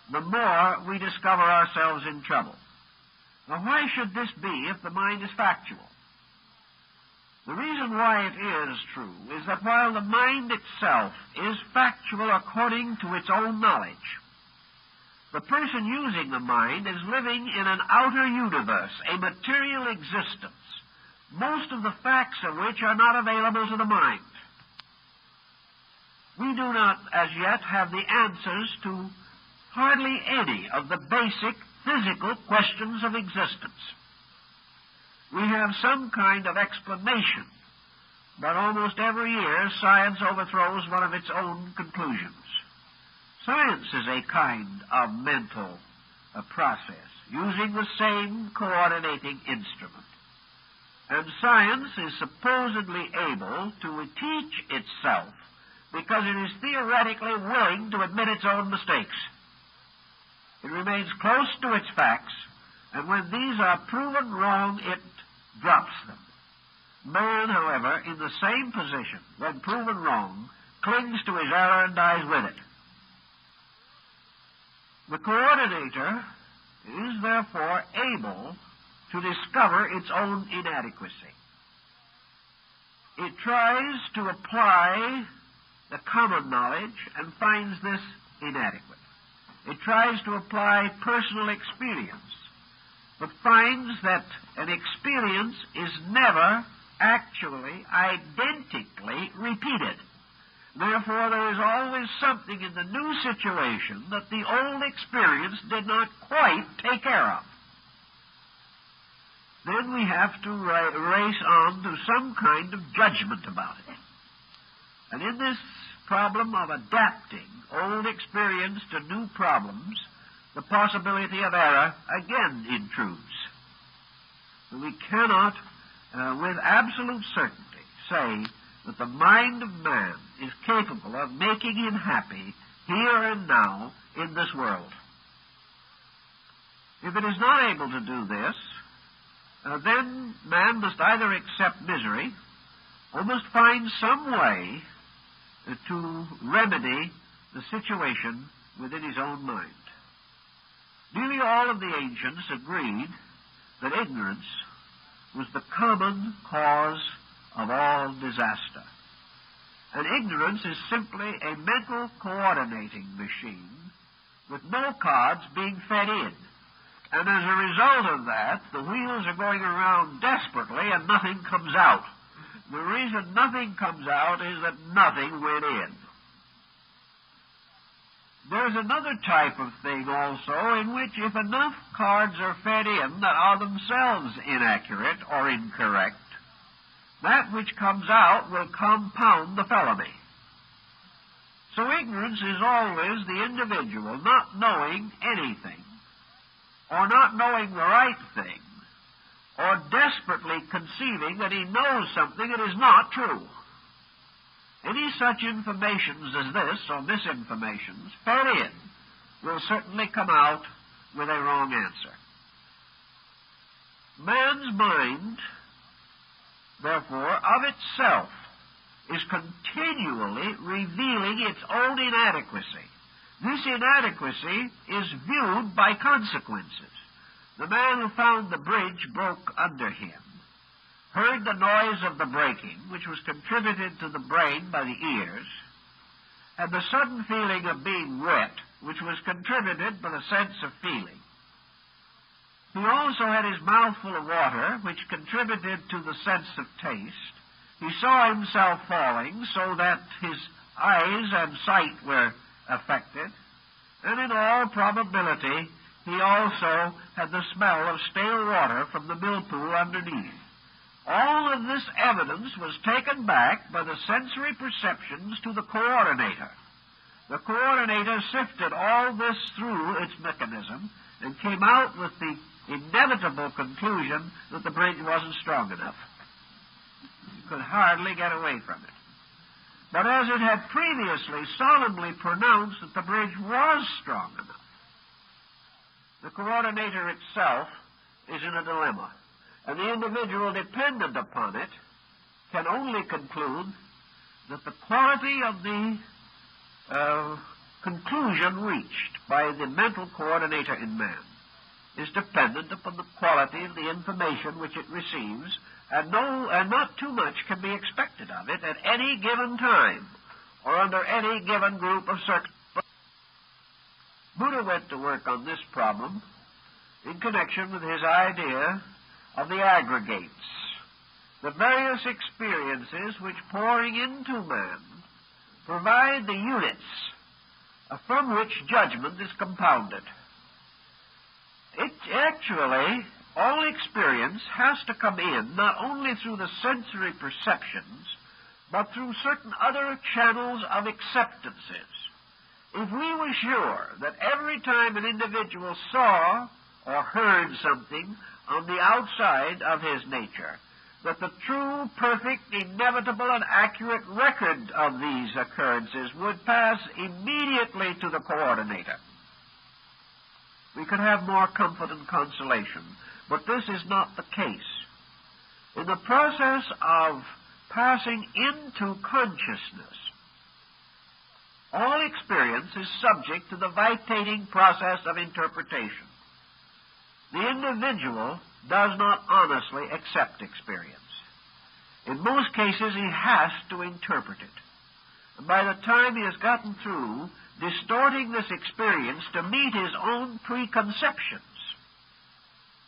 [SPEAKER 1] the more we discover ourselves in trouble. Now, why should this be if the mind is factual? The reason why it is true is that while the mind itself is factual according to its own knowledge, the person using the mind is living in an outer universe, a material existence, most of the facts of which are not available to the mind. We do not, as yet, have the answers to hardly any of the basic physical questions of existence. We have some kind of explanation, but almost every year science overthrows one of its own conclusions. Science is a kind of mental process, using the same coordinating instrument. And science is supposedly able to teach itself because it is theoretically willing to admit its own mistakes. It remains close to its facts, and when these are proven wrong, it drops them. Man, however, in the same position, when proven wrong, clings to his error and dies with it. The coordinator is therefore able to discover its own inadequacy. It tries to apply the common knowledge and finds this inadequate. It tries to apply personal experience, but finds that an experience is never actually identically repeated. Therefore, there is always something in the new situation that the old experience did not quite take care of. Then we have to race on to some kind of judgment about it. And in this problem of adapting old experience to new problems, the possibility of error again intrudes. We cannot, with absolute certainty, say that the mind of man is capable of making him happy here and now in this world. If it is not able to do this, then man must either accept misery or must find some way to remedy the situation within his own mind. Nearly all of the ancients agreed that ignorance was the common cause of all disaster. And ignorance is simply a mental coordinating machine with no cards being fed in. And as a result of that, the wheels are going around desperately and nothing comes out. The reason nothing comes out is that nothing went in. There's another type of thing also in which if enough cards are fed in that are themselves inaccurate or incorrect, that which comes out will compound the felony. So ignorance is always the individual not knowing anything, or not knowing the right thing, or desperately conceiving that he knows something that is not true. Any such informations as this, or misinformations, fed in, will certainly come out with a wrong answer. Man's mind, therefore, of itself, is continually revealing its own inadequacy. This inadequacy is viewed by consequences. The man who found the bridge broke under him, heard the noise of the breaking, which was contributed to the brain by the ears, and the sudden feeling of being wet, which was contributed by the sense of feeling. He also had his mouth full of water, which contributed to the sense of taste. He saw himself falling, so that his eyes and sight were affected, and in all probability he also had the smell of stale water from the millpool underneath. All of this evidence was taken back by the sensory perceptions to the coordinator. The coordinator sifted all this through its mechanism and came out with the inevitable conclusion that the bridge wasn't strong enough. You could hardly get away from it. But as it had previously solemnly pronounced that the bridge was strong enough, the coordinator itself is in a dilemma, and the individual dependent upon it can only conclude that the quality of the conclusion reached by the mental coordinator in man is dependent upon the quality of the information which it receives, and not too much can be expected of it at any given time or under any given group of circumstances. Buddha went to work on this problem in connection with his idea of the aggregates, the various experiences which, pouring into man, provide the units from which judgment is compounded. Actually, all experience has to come in not only through the sensory perceptions, but through certain other channels of acceptances. If we were sure that every time an individual saw or heard something on the outside of his nature, that the true, perfect, inevitable, and accurate record of these occurrences would pass immediately to the coordinator, we could have more comfort and consolation. But this is not the case. In the process of passing into consciousness, all experience is subject to the vitating process of interpretation. The individual does not honestly accept experience. In most cases, he has to interpret it. And by the time he has gotten through distorting this experience to meet his own preconceptions,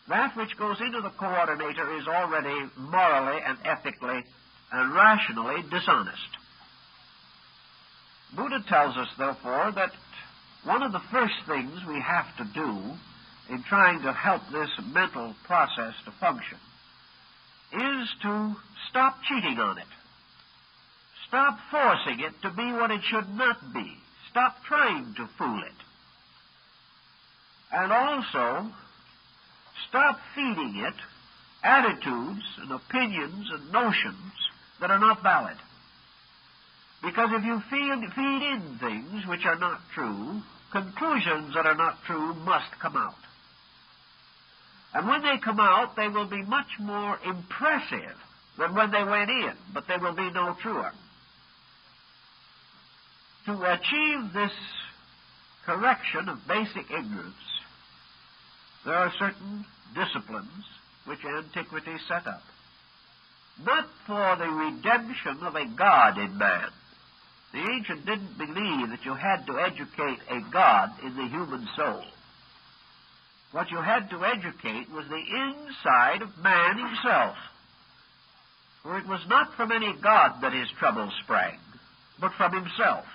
[SPEAKER 1] that which goes into the coordinator is already morally and ethically and rationally dishonest. Buddha tells us, therefore, that one of the first things we have to do in trying to help this mental process to function is to stop cheating on it. Stop forcing it to be what it should not be. Stop trying to fool it. And also, stop feeding it attitudes and opinions and notions that are not valid. Because if you feed in things which are not true, conclusions that are not true must come out. And when they come out, they will be much more impressive than when they went in, but they will be no truer. To achieve this correction of basic ignorance, there are certain disciplines which antiquity set up. Not for the redemption of a God in man. The ancient didn't believe that you had to educate a God in the human soul. What you had to educate was the inside of man himself. For it was not from any God that his troubles sprang, but from himself.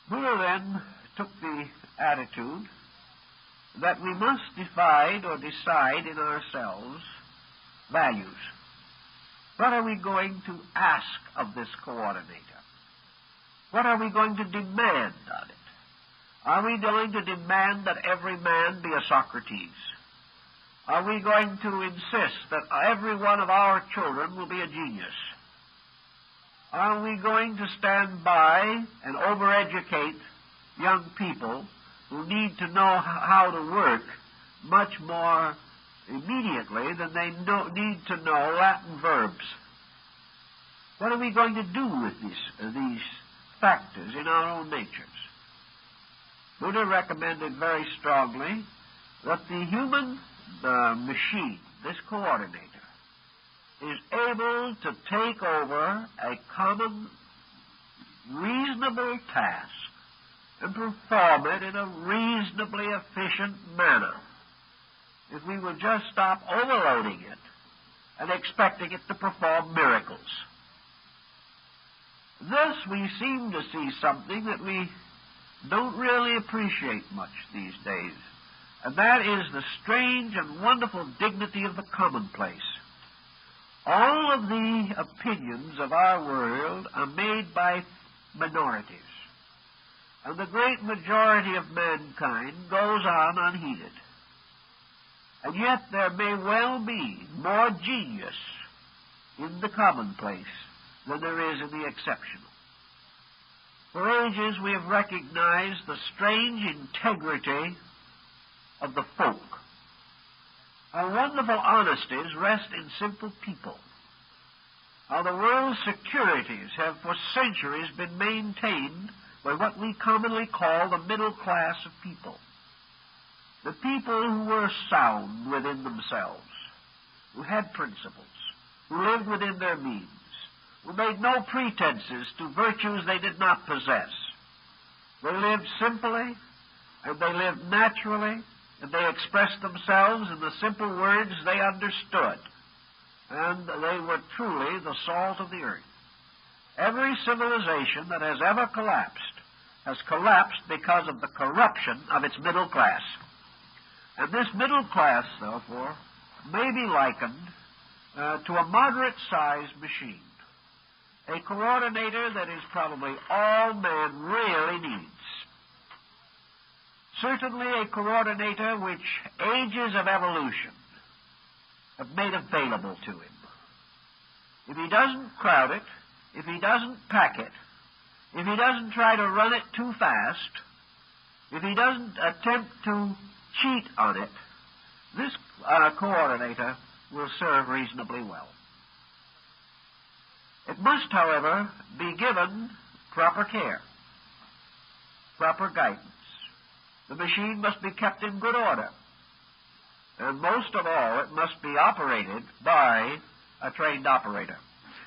[SPEAKER 1] Buddha then took the attitude that we must decide in ourselves values. What are we going to ask of this coordinator? What are we going to demand of it? Are we going to demand that every man be a Socrates? Are we going to insist that every one of our children will be a genius? Are we going to stand by and overeducate young people who need to know how to work much more immediately than they need to know Latin verbs? What are we going to do with these factors in our own natures? Buddha recommended very strongly that the human machine, this coordinator, is able to take over a common, reasonable task and perform it in a reasonably efficient manner if we will just stop overloading it and expecting it to perform miracles. Thus, we seem to see something that we don't really appreciate much these days, and that is the strange and wonderful dignity of the commonplace. All of the opinions of our world are made by minorities, and the great majority of mankind goes on unheeded. And yet there may well be more genius in the commonplace than there is in the exceptional. For ages we have recognized the strange integrity of the folk. How wonderful honesties rest in simple people. How the world's securities have for centuries been maintained by what we commonly call the middle class of people. The people who were sound within themselves, who had principles, who lived within their means, who made no pretenses to virtues they did not possess. They lived simply, and they lived naturally, and they expressed themselves in the simple words they understood. And they were truly the salt of the earth. Every civilization that has ever collapsed has collapsed because of the corruption of its middle class. And this middle class, therefore, may be likened to a moderate-sized machine, a coordinator that is probably all man really needs. Certainly a coordinator which ages of evolution have made available to him. If he doesn't crowd it, if he doesn't pack it, if he doesn't try to run it too fast, if he doesn't attempt to cheat on it, this coordinator will serve reasonably well. It must, however, be given proper care, proper guidance. The machine must be kept in good order. And most of all, it must be operated by a trained operator.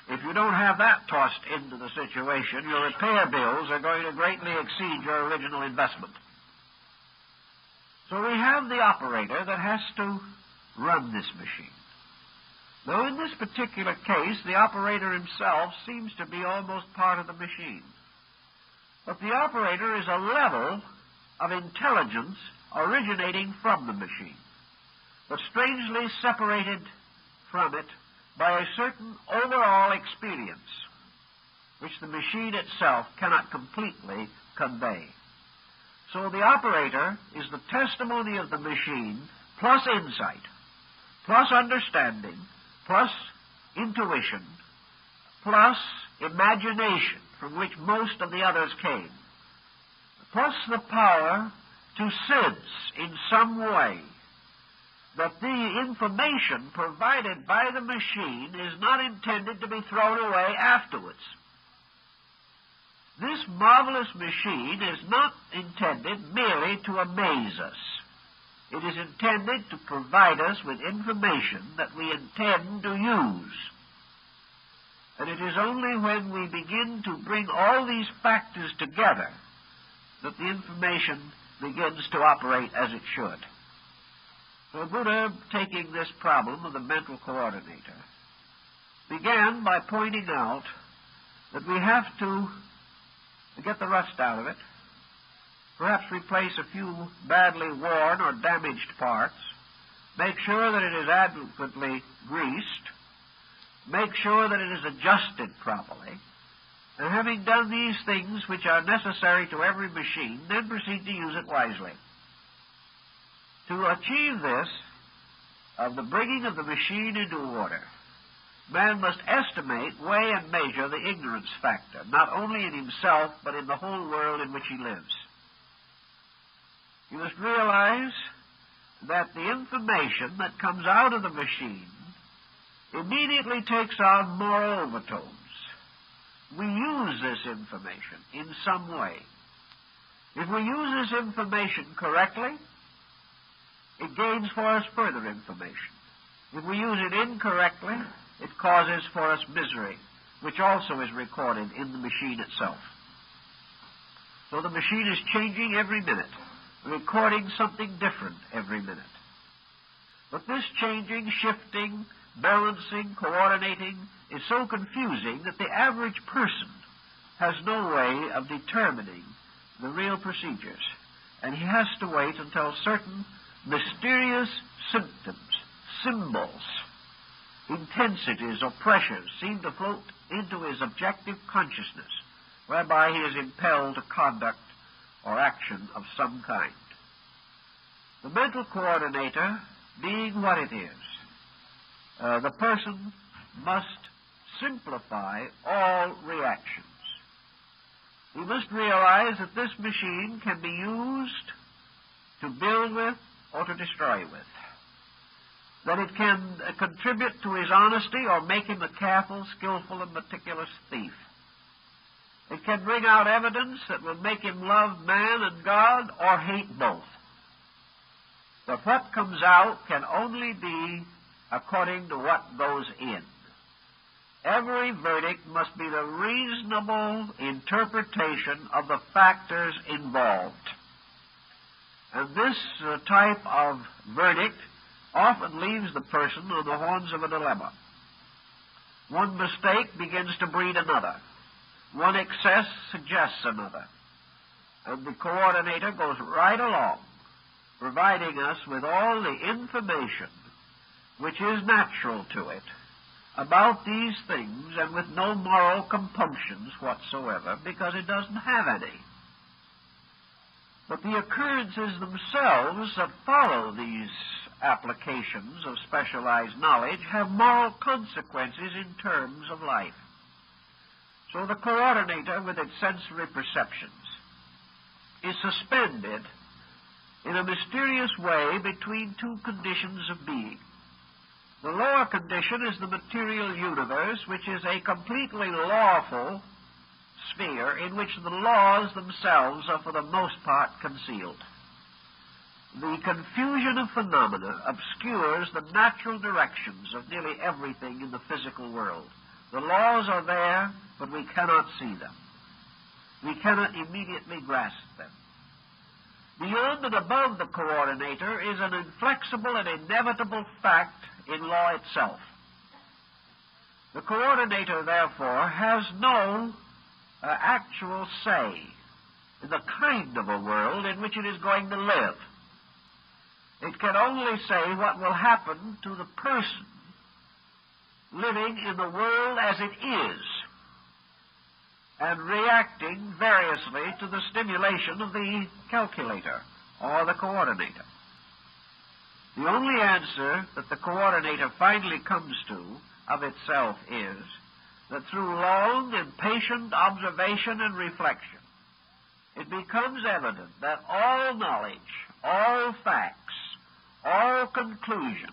[SPEAKER 1] If you don't have that tossed into the situation, your repair bills are going to greatly exceed your original investment. So we have the operator that has to run this machine. Though in this particular case, the operator himself seems to be almost part of the machine. But the operator is a level of intelligence originating from the machine, but strangely separated from it by a certain overall experience, which the machine itself cannot completely convey. So the operator is the testimony of the machine, plus insight, plus understanding, plus intuition, plus imagination, from which most of the others came, plus the power to sense in some way that the information provided by the machine is not intended to be thrown away afterwards. This marvelous machine is not intended merely to amaze us. It is intended to provide us with information that we intend to use. And it is only when we begin to bring all these factors together that the information begins to operate as it should. So Buddha, taking this problem of the mental coordinator, began by pointing out that we have to get the rust out of it, perhaps replace a few badly worn or damaged parts, make sure that it is adequately greased, make sure that it is adjusted properly, and having done these things which are necessary to every machine, then proceed to use it wisely. To achieve this, of the bringing of the machine into order, Man must estimate, weigh, and measure the ignorance factor, not only in himself, but in the whole world in which he lives. He must realize that the information that comes out of the machine immediately takes on moral overtones. We use this information in some way. If we use this information correctly, it gains for us further information. If we use it incorrectly, it causes for us misery, which also is recorded in the machine itself. So the machine is changing every minute, recording something different every minute. But this changing, shifting, balancing, coordinating is so confusing that the average person has no way of determining the real procedures, and he has to wait until certain mysterious symptoms, symbols, intensities or pressures seem to float into his objective consciousness, whereby he is impelled to conduct or action of some kind. The mental coordinator being what it is, the person must simplify all reactions. He must realize that this machine can be used to build with or to destroy with, that it can contribute to his honesty or make him a careful, skillful, and meticulous thief. It can bring out evidence that will make him love man and God or hate both. But what comes out can only be according to what goes in. Every verdict must be the reasonable interpretation of the factors involved. And this type of verdict often leaves the person on the horns of a dilemma. One mistake begins to breed another. One excess suggests another. And the coordinator goes right along, providing us with all the information which is natural to it about these things, and with no moral compunctions whatsoever, because it doesn't have any. But the occurrences themselves that follow these applications of specialized knowledge have moral consequences in terms of life. So the coordinator, with its sensory perceptions, is suspended in a mysterious way between two conditions of being. The lower condition is the material universe, which is a completely lawful sphere in which the laws themselves are for the most part concealed. The confusion of phenomena obscures the natural directions of nearly everything in the physical world. The laws are there, but we cannot see them. We cannot immediately grasp them. Beyond and above the coordinator is an inflexible and inevitable fact in law itself. The coordinator, therefore, has no actual say in the kind of a world in which it is going to live. It can only say what will happen to the person living in the world as it is, and reacting variously to the stimulation of the calculator or the coordinator. The only answer that the coordinator finally comes to of itself is that through long and patient observation and reflection, it becomes evident that all knowledge, all facts, all conclusions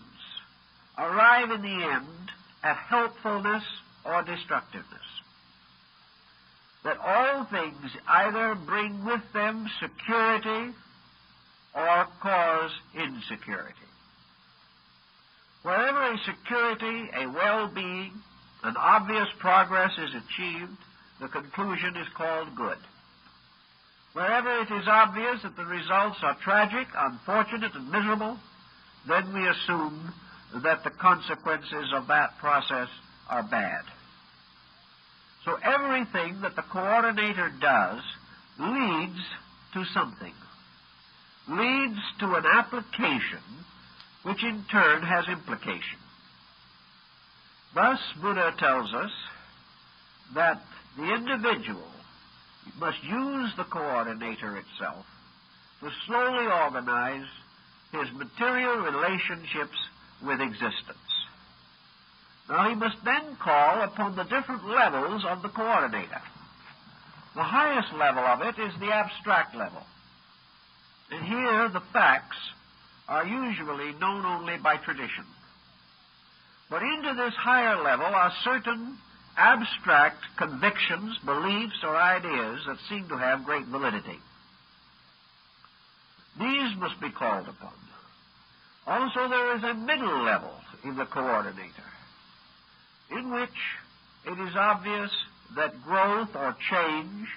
[SPEAKER 1] arrive in the end at helpfulness or destructiveness. That all things either bring with them security or cause insecurity. Wherever a security, a well-being, an obvious progress is achieved, the conclusion is called good. Wherever it is obvious that the results are tragic, unfortunate, and miserable, then we assume that the consequences of that process are bad. So everything that the coordinator does leads to something, leads to an application, which in turn has implication. Thus, Buddha tells us that the individual must use the coordinator itself to slowly organize his material relationships with existence. Now he must then call upon the different levels of the coordinator. The highest level of it is the abstract level. And here the facts are usually known only by tradition. But into this higher level are certain abstract convictions, beliefs, or ideas that seem to have great validity. These must be called upon. Also, there is a middle level in the coordinator, in which it is obvious that growth or change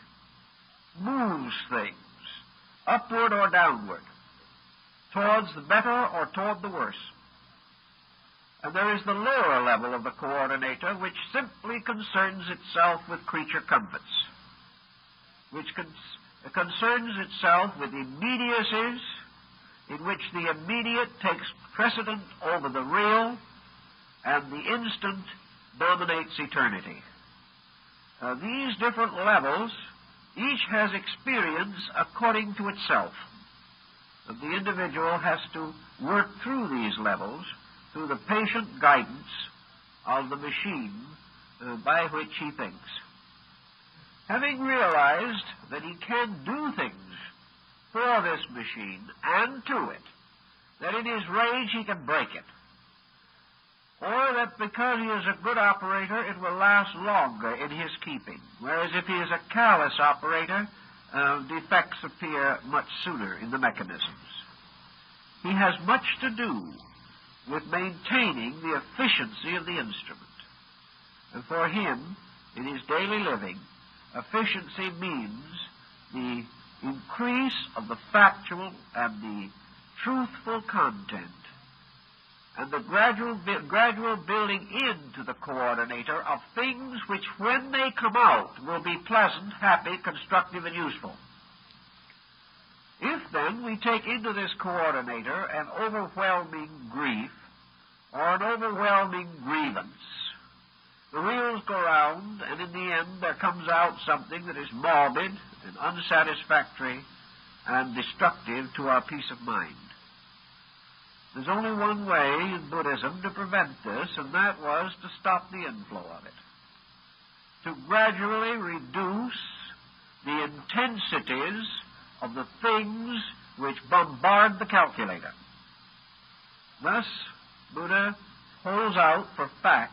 [SPEAKER 1] moves things upward or downward, towards the better or toward the worse. And there is the lower level of the coordinator, which simply concerns itself with creature comforts, which concerns itself with immediacies, in which the immediate takes precedent over the real, and the instant dominates eternity. These different levels, each has experience according to itself. And the individual has to work through these levels through the patient guidance of the machine by which he thinks. Having realized that he can do things for this machine and to it, that in his rage he can break it, or that because he is a good operator it will last longer in his keeping, whereas if he is a careless operator, defects appear much sooner in the mechanisms. He has much to do with maintaining the efficiency of the instrument. And for him, in his daily living, efficiency means the increase of the factual and the truthful content, and the gradual building into the coordinator of things which, when they come out, will be pleasant, happy, constructive, and useful. If, then, we take into this coordinator an overwhelming grief or an overwhelming grievance, the wheels go round, and in the end there comes out something that is morbid and unsatisfactory and destructive to our peace of mind. There's only one way in Buddhism to prevent this, and that was to stop the inflow of it, to gradually reduce the intensities of the things which bombard the calculator. Thus, Buddha holds out for fact,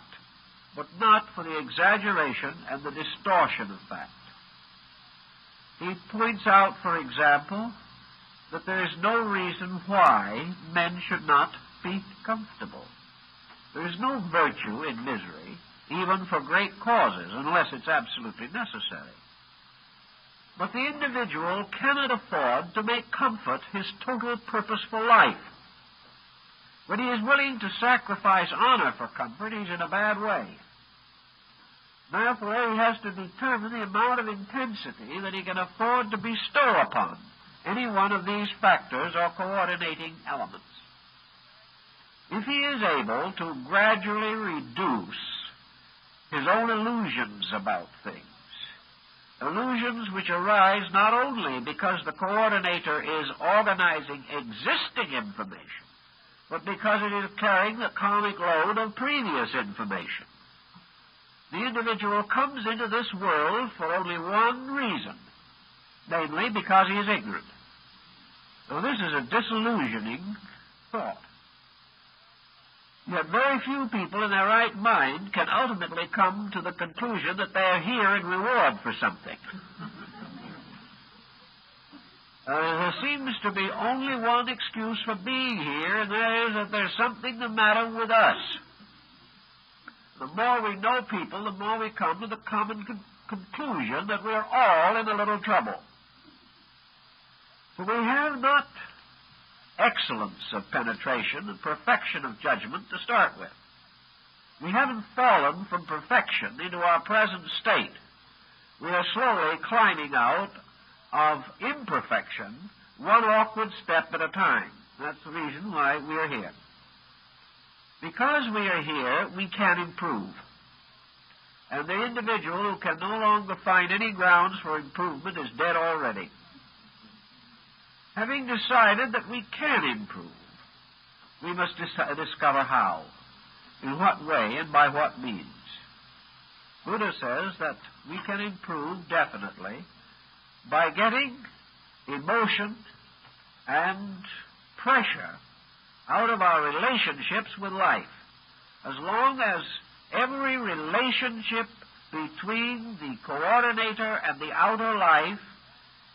[SPEAKER 1] but not for the exaggeration and the distortion of fact. He points out, for example, that there is no reason why men should not be comfortable. There is no virtue in misery, even for great causes, unless it's absolutely necessary. But the individual cannot afford to make comfort his total purpose for life. When he is willing to sacrifice honor for comfort, he's in a bad way. Therefore, he has to determine the amount of intensity that he can afford to bestow upon any one of these factors or coordinating elements. If he is able to gradually reduce his own illusions about things, illusions which arise not only because the coordinator is organizing existing information, but because it is carrying the karmic load of previous information, the individual comes into this world for only one reason, namely because he is ignorant. Now, this is a disillusioning thought. Yet very few people in their right mind can ultimately come to the conclusion that they are here in reward for something. There seems to be only one excuse for being here, and that is that there's something the matter with us. The more we know people, the more we come to the common conclusion that we're all in a little trouble. For we have not excellence of penetration and perfection of judgment to start with. We haven't fallen from perfection into our present state. We are slowly climbing out of imperfection, one awkward step at a time. That's the reason why we are here. Because we are here, we can improve. And the individual who can no longer find any grounds for improvement is dead already. Having decided that we can improve, we must discover how. In what way and by what means? Buddha says that we can improve definitely by getting emotion and pressure out of our relationships with life. As long as every relationship between the coordinator and the outer life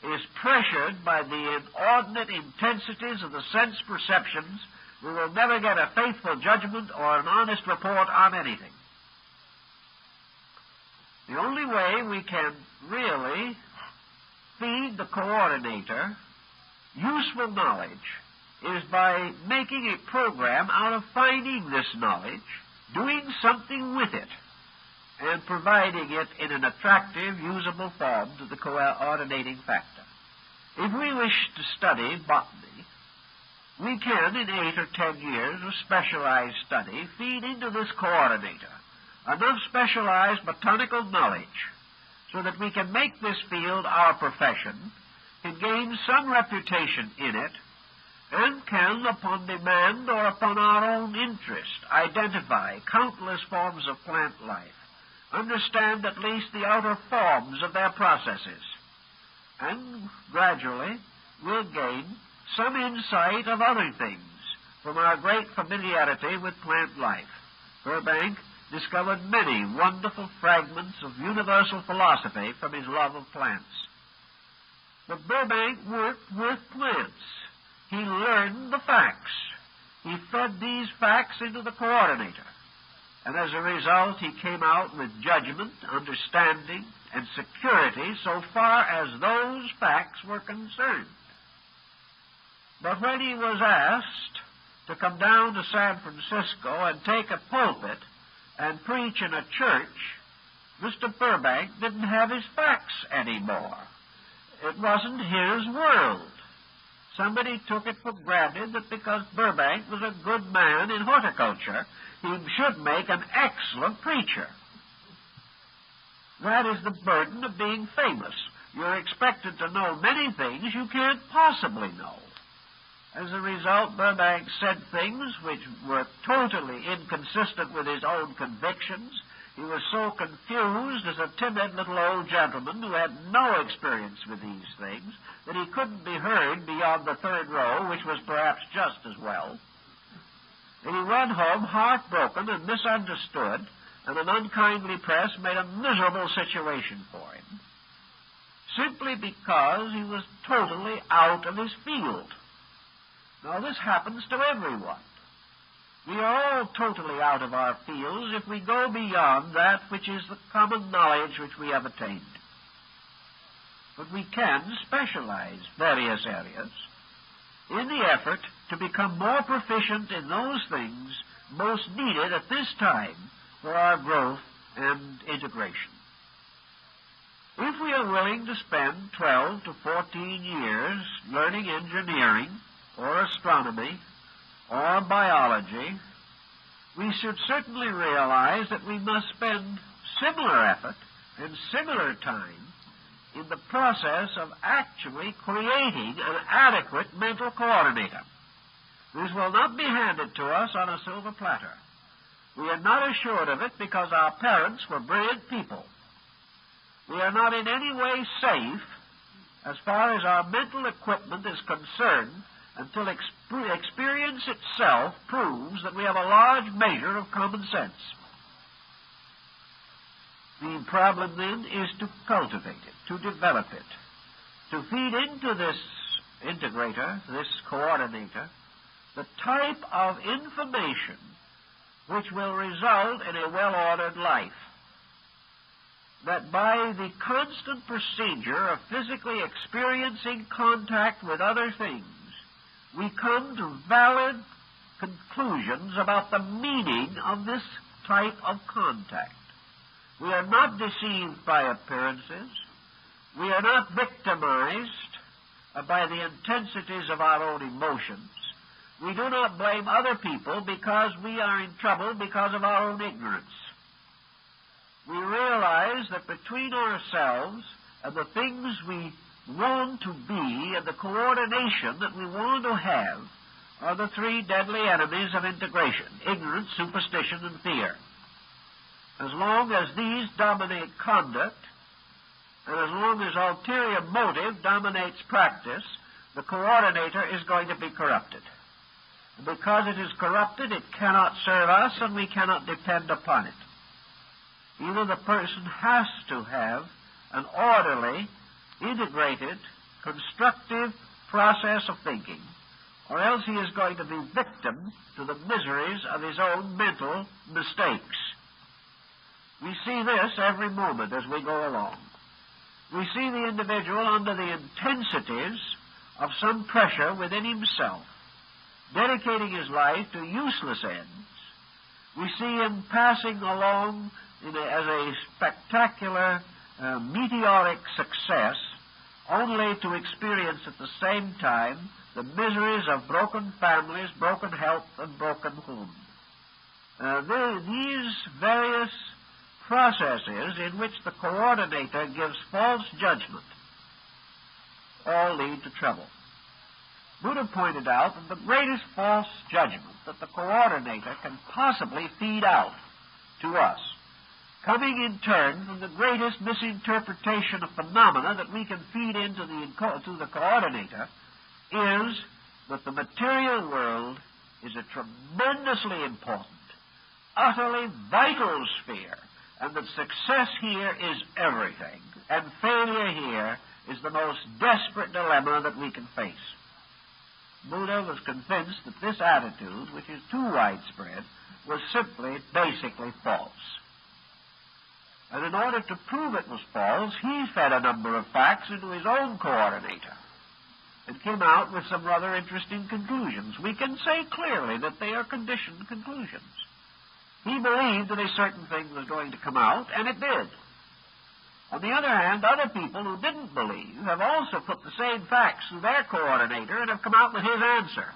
[SPEAKER 1] is pressured by the inordinate intensities of the sense perceptions, we will never get a faithful judgment or an honest report on anything. The only way we can really feed the coordinator useful knowledge is by making a program out of finding this knowledge, doing something with it, and providing it in an attractive, usable form to the coordinating factor. If we wish to study botany, we can, in 8 or 10 years of specialized study, feed into this coordinator enough specialized botanical knowledge so that we can make this field our profession, can gain some reputation in it, and can, upon demand or upon our own interest, identify countless forms of plant life, understand at least the outer forms of their processes, and gradually we'll gain some insight of other things from our great familiarity with plant life. Burbank discovered many wonderful fragments of universal philosophy from his love of plants. But Burbank worked with plants. He learned the facts. He fed these facts into the coordinator. And as a result, he came out with judgment, understanding, and security so far as those facts were concerned. But when he was asked to come down to San Francisco and take a pulpit and preach in a church, Mr. Burbank didn't have his facts anymore. It wasn't his world. Somebody took it for granted that because Burbank was a good man in horticulture, he should make an excellent preacher. That is the burden of being famous. You're expected to know many things you can't possibly know. As a result, Burbank said things which were totally inconsistent with his own convictions. He was so confused as a timid little old gentleman who had no experience with these things that he couldn't be heard beyond the third row, which was perhaps just as well. And he went home heartbroken and misunderstood, and an unkindly press made a miserable situation for him, simply because he was totally out of his field. Now, this happens to everyone. We are all totally out of our fields if we go beyond that which is the common knowledge which we have attained. But we can specialize various areas in the effort to become more proficient in those things most needed at this time for our growth and integration. If we are willing to spend 12 to 14 years learning engineering or astronomy or biology, we should certainly realize that we must spend similar effort and similar time in the process of actually creating an adequate mental coordinator. This will not be handed to us on a silver platter. We are not assured of it because our parents were brilliant people. We are not in any way safe as far as our mental equipment is concerned until experience itself proves that we have a large measure of common sense. The problem, then, is to cultivate it, to develop it, to feed into this integrator, this coordinator, the type of information which will result in a well-ordered life. That by the constant procedure of physically experiencing contact with other things, we come to valid conclusions about the meaning of this type of contact. We are not deceived by appearances. We are not victimized by the intensities of our own emotions. We do not blame other people because we are in trouble because of our own ignorance. We realize that between ourselves and the things we want to be and the coordination that we want to have are the three deadly enemies of integration: ignorance, superstition, and fear. As long as these dominate conduct, and as long as ulterior motive dominates practice, the coordinator is going to be corrupted. And because it is corrupted, it cannot serve us, and we cannot depend upon it. Either the person has to have an orderly, integrated, constructive process of thinking, or else he is going to be victim to the miseries of his own mental mistakes. We see this every moment as we go along. We see the individual under the intensities of some pressure within himself, dedicating his life to useless ends. We see him passing along as a spectacular, meteoric success, only to experience at the same time the miseries of broken families, broken health, and broken homes. These various processes in which the coordinator gives false judgment all lead to trouble. Buddha pointed out that the greatest false judgment that the coordinator can possibly feed out to us, coming in turn from the greatest misinterpretation of phenomena that we can feed into the coordinator, is that the material world is a tremendously important, utterly vital sphere, and that success here is everything, and failure here is the most desperate dilemma that we can face. Buddha was convinced that this attitude, which is too widespread, was simply, basically false. And in order to prove it was false, he fed a number of facts into his own coordinator and came out with some rather interesting conclusions. We can say clearly that they are conditioned conclusions. He believed that a certain thing was going to come out, and it did. On the other hand, other people who didn't believe have also put the same facts to their coordinator and have come out with his answer,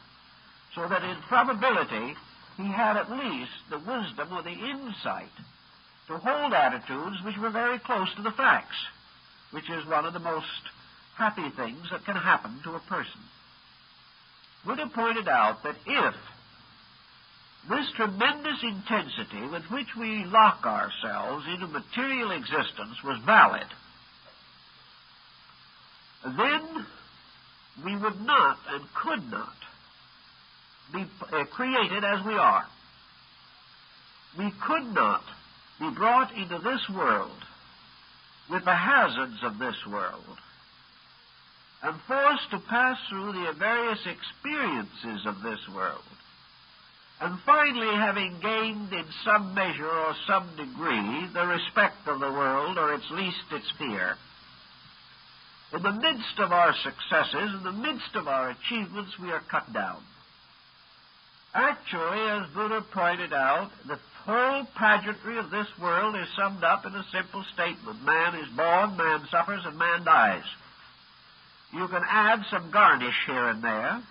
[SPEAKER 1] so that in probability he had at least the wisdom or the insight to hold attitudes which were very close to the facts, which is one of the most happy things that can happen to a person. Buddha pointed out that if this tremendous intensity with which we lock ourselves into material existence was valid, then we would not and could not be created as we are. We could not be brought into this world with the hazards of this world and forced to pass through the various experiences of this world, and finally, having gained in some measure or some degree the respect of the world, or at least its fear, in the midst of our successes, in the midst of our achievements, we are cut down. Actually, as Buddha pointed out, the whole pageantry of this world is summed up in a simple statement: man is born, man suffers, and man dies. You can add some garnish here and there.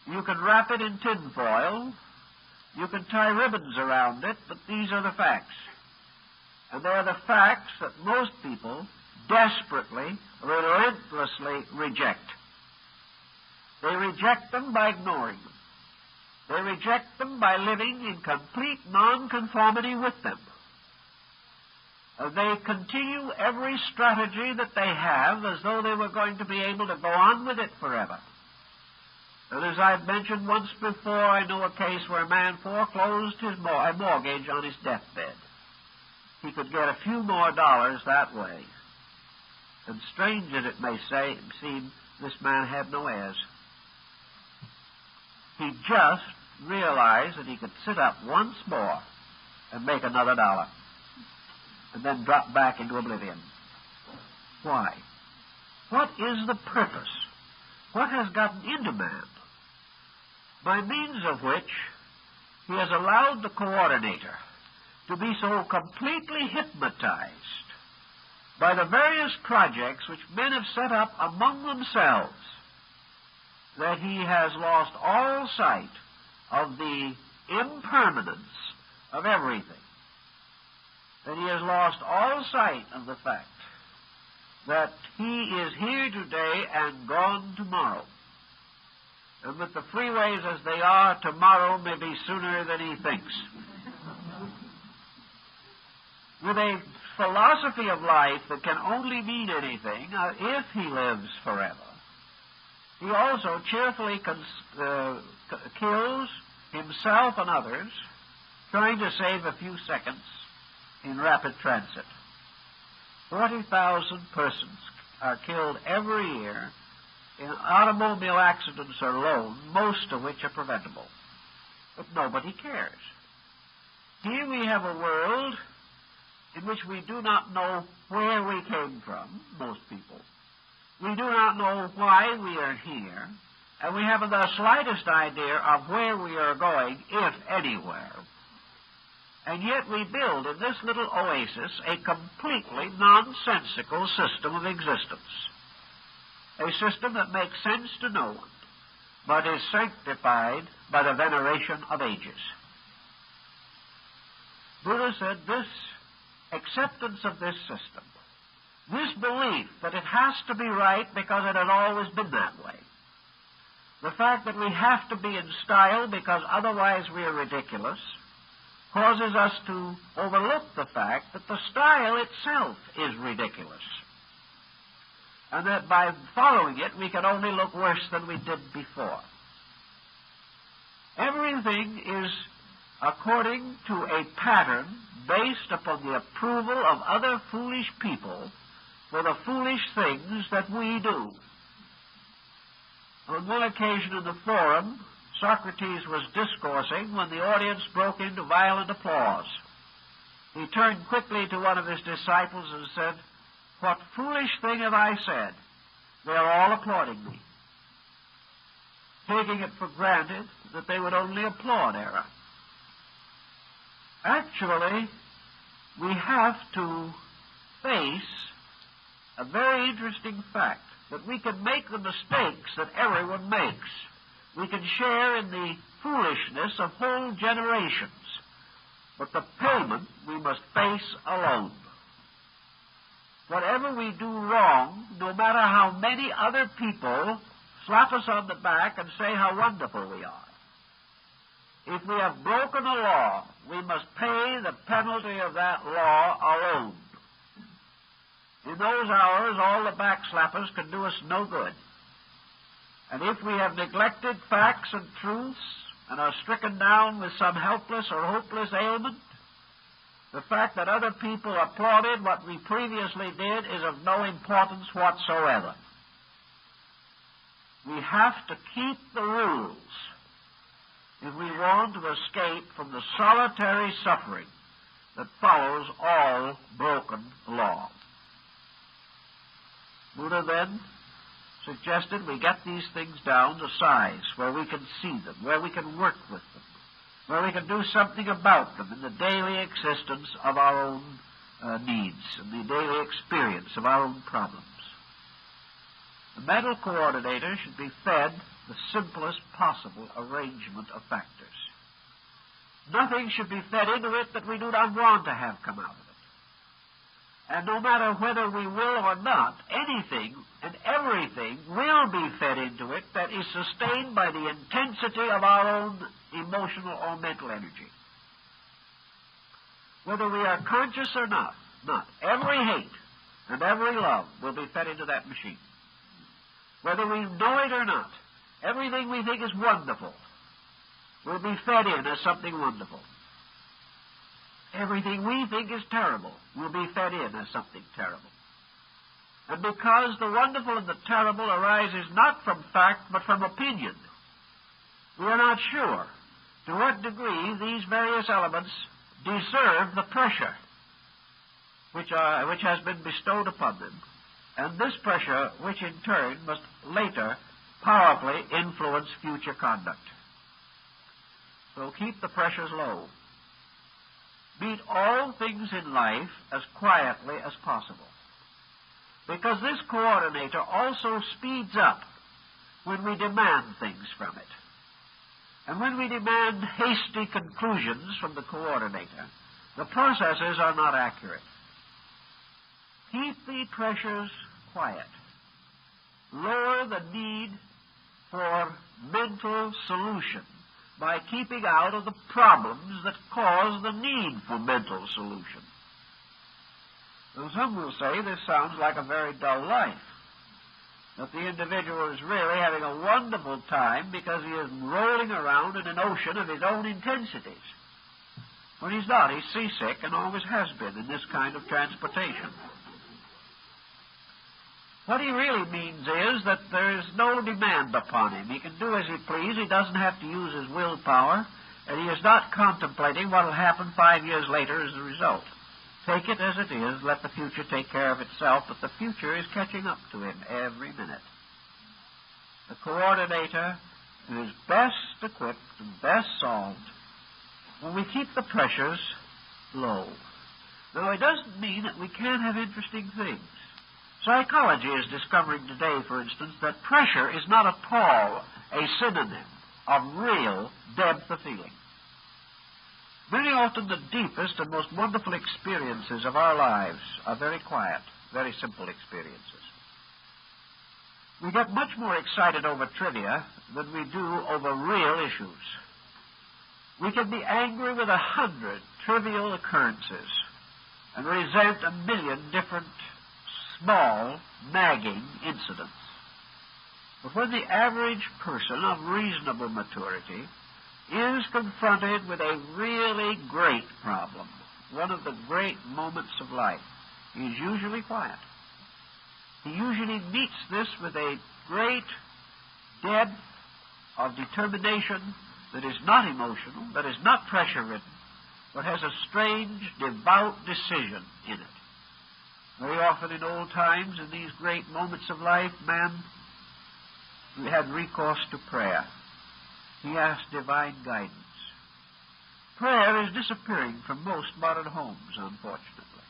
[SPEAKER 1] You can wrap it in tinfoil. You can tie ribbons around it, but these are the facts. And they're the facts that most people desperately, relentlessly reject. They reject them by ignoring them. They reject them by living in complete nonconformity with them. They continue every strategy that they have as though they were going to be able to go on with it forever. And as I've mentioned once before, I know a case where a man foreclosed his mortgage on his deathbed. He could get a few more dollars that way. And strange as it may seem, this man had no heirs. He just realized that he could sit up once more and make another dollar, and then drop back into oblivion. Why? What is the purpose? What has gotten into man, by means of which he has allowed the coordinator to be so completely hypnotized by the various projects which men have set up among themselves, that he has lost all sight of the impermanence of everything, that he has lost all sight of the fact that he is here today and gone tomorrow, And with the freeways as they are, tomorrow may be sooner than he thinks. With a philosophy of life that can only mean anything if he lives forever, he also cheerfully kills himself and others, trying to save a few seconds in rapid transit. 40,000 persons are killed every year in automobile accidents alone, most of which are preventable. But nobody cares. Here we have a world in which we do not know where we came from, most people. We do not know why we are here, and we haven't the slightest idea of where we are going, if anywhere. And yet we build in this little oasis a completely nonsensical system of existence. A system that makes sense to no one, but is sanctified by the veneration of ages. Buddha said this acceptance of this system, this belief that it has to be right because it has always been that way, the fact that we have to be in style because otherwise we are ridiculous, causes us to overlook the fact that the style itself is ridiculous, and that by following it we can only look worse than we did before. Everything is according to a pattern based upon the approval of other foolish people for the foolish things that we do. On one occasion in the forum, Socrates was discoursing when the audience broke into violent applause. He turned quickly to one of his disciples and said, "What foolish thing have I said? They are all applauding me," taking it for granted that they would only applaud error. Actually, we have to face a very interesting fact, that we can make the mistakes that everyone makes. We can share in the foolishness of whole generations, but the payment we must face alone. Whatever we do wrong, no matter how many other people slap us on the back and say how wonderful we are, if we have broken a law, we must pay the penalty of that law alone. In those hours, all the backslappers can do us no good. And if we have neglected facts and truths and are stricken down with some helpless or hopeless ailment, the fact that other people applauded what we previously did is of no importance whatsoever. We have to keep the rules if we want to escape from the solitary suffering that follows all broken law. Buddha then suggested we get these things down to size, where we can see them, where we can work with them, where we can do something about them in the daily existence of our own needs and the daily experience of our own problems. The mental coordinator should be fed the simplest possible arrangement of factors. Nothing should be fed into it that we do not want to have come out of it. And no matter whether we will or not, anything and everything will be fed into it that is sustained by the intensity of our own emotional or mental energy. Whether we are conscious or not, every hate and every love will be fed into that machine. Whether we know it or not, everything we think is wonderful will be fed in as something wonderful. Everything we think is terrible will be fed in as something terrible. And because the wonderful and the terrible arises not from fact but from opinion, we are not sure to what degree these various elements deserve the pressure which has been bestowed upon them, and this pressure which in turn must later powerfully influence future conduct. So keep the pressures low. Meet all things in life as quietly as possible, because this coordinator also speeds up when we demand things from it. And when we demand hasty conclusions from the coordinator, the processes are not accurate. Keep the pressures quiet. Lower the need for mental solution by keeping out of the problems that cause the need for mental solution. Now, some will say this sounds like a very dull life, that the individual is really having a wonderful time because he is rolling around in an ocean of his own intensities. When he's not, he's seasick and always has been in this kind of transportation. What he really means is that there is no demand upon him. He can do as he pleases. He doesn't have to use his willpower, and he is not contemplating what will happen 5 years later as a result. Take it as it is. Let the future take care of itself, but the future is catching up to him every minute. The coordinator is best equipped and best solved when we keep the pressures low. Now, it doesn't mean that we can't have interesting things. Psychology is discovering today, for instance, that pressure is not at all a synonym of real depth of feeling. Very often the deepest and most wonderful experiences of our lives are very quiet, very simple experiences. We get much more excited over trivia than we do over real issues. We can be angry with 100 trivial occurrences and resent 1,000,000 different small, nagging incidents. But when the average person of reasonable maturity is confronted with a really great problem, one of the great moments of life, he is usually quiet. He usually meets this with a great depth of determination that is not emotional, that is not pressure-ridden, but has a strange, devout decision in it. Very often in old times, in these great moments of life, man had recourse to prayer. He asked divine guidance. Prayer is disappearing from most modern homes, unfortunately.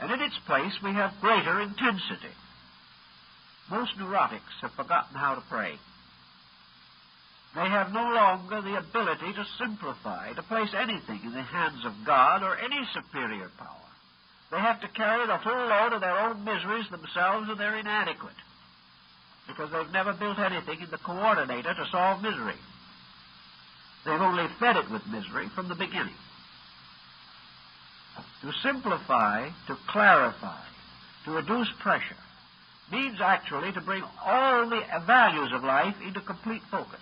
[SPEAKER 1] And in its place, we have greater intensity. Most neurotics have forgotten how to pray. They have no longer the ability to simplify, to place anything in the hands of God or any superior power. They have to carry the full load of their own miseries themselves, and they're inadequate because they've never built anything in the coordinator to solve misery. They've only fed it with misery from the beginning. To simplify, to clarify, to reduce pressure means actually to bring all the values of life into complete focus.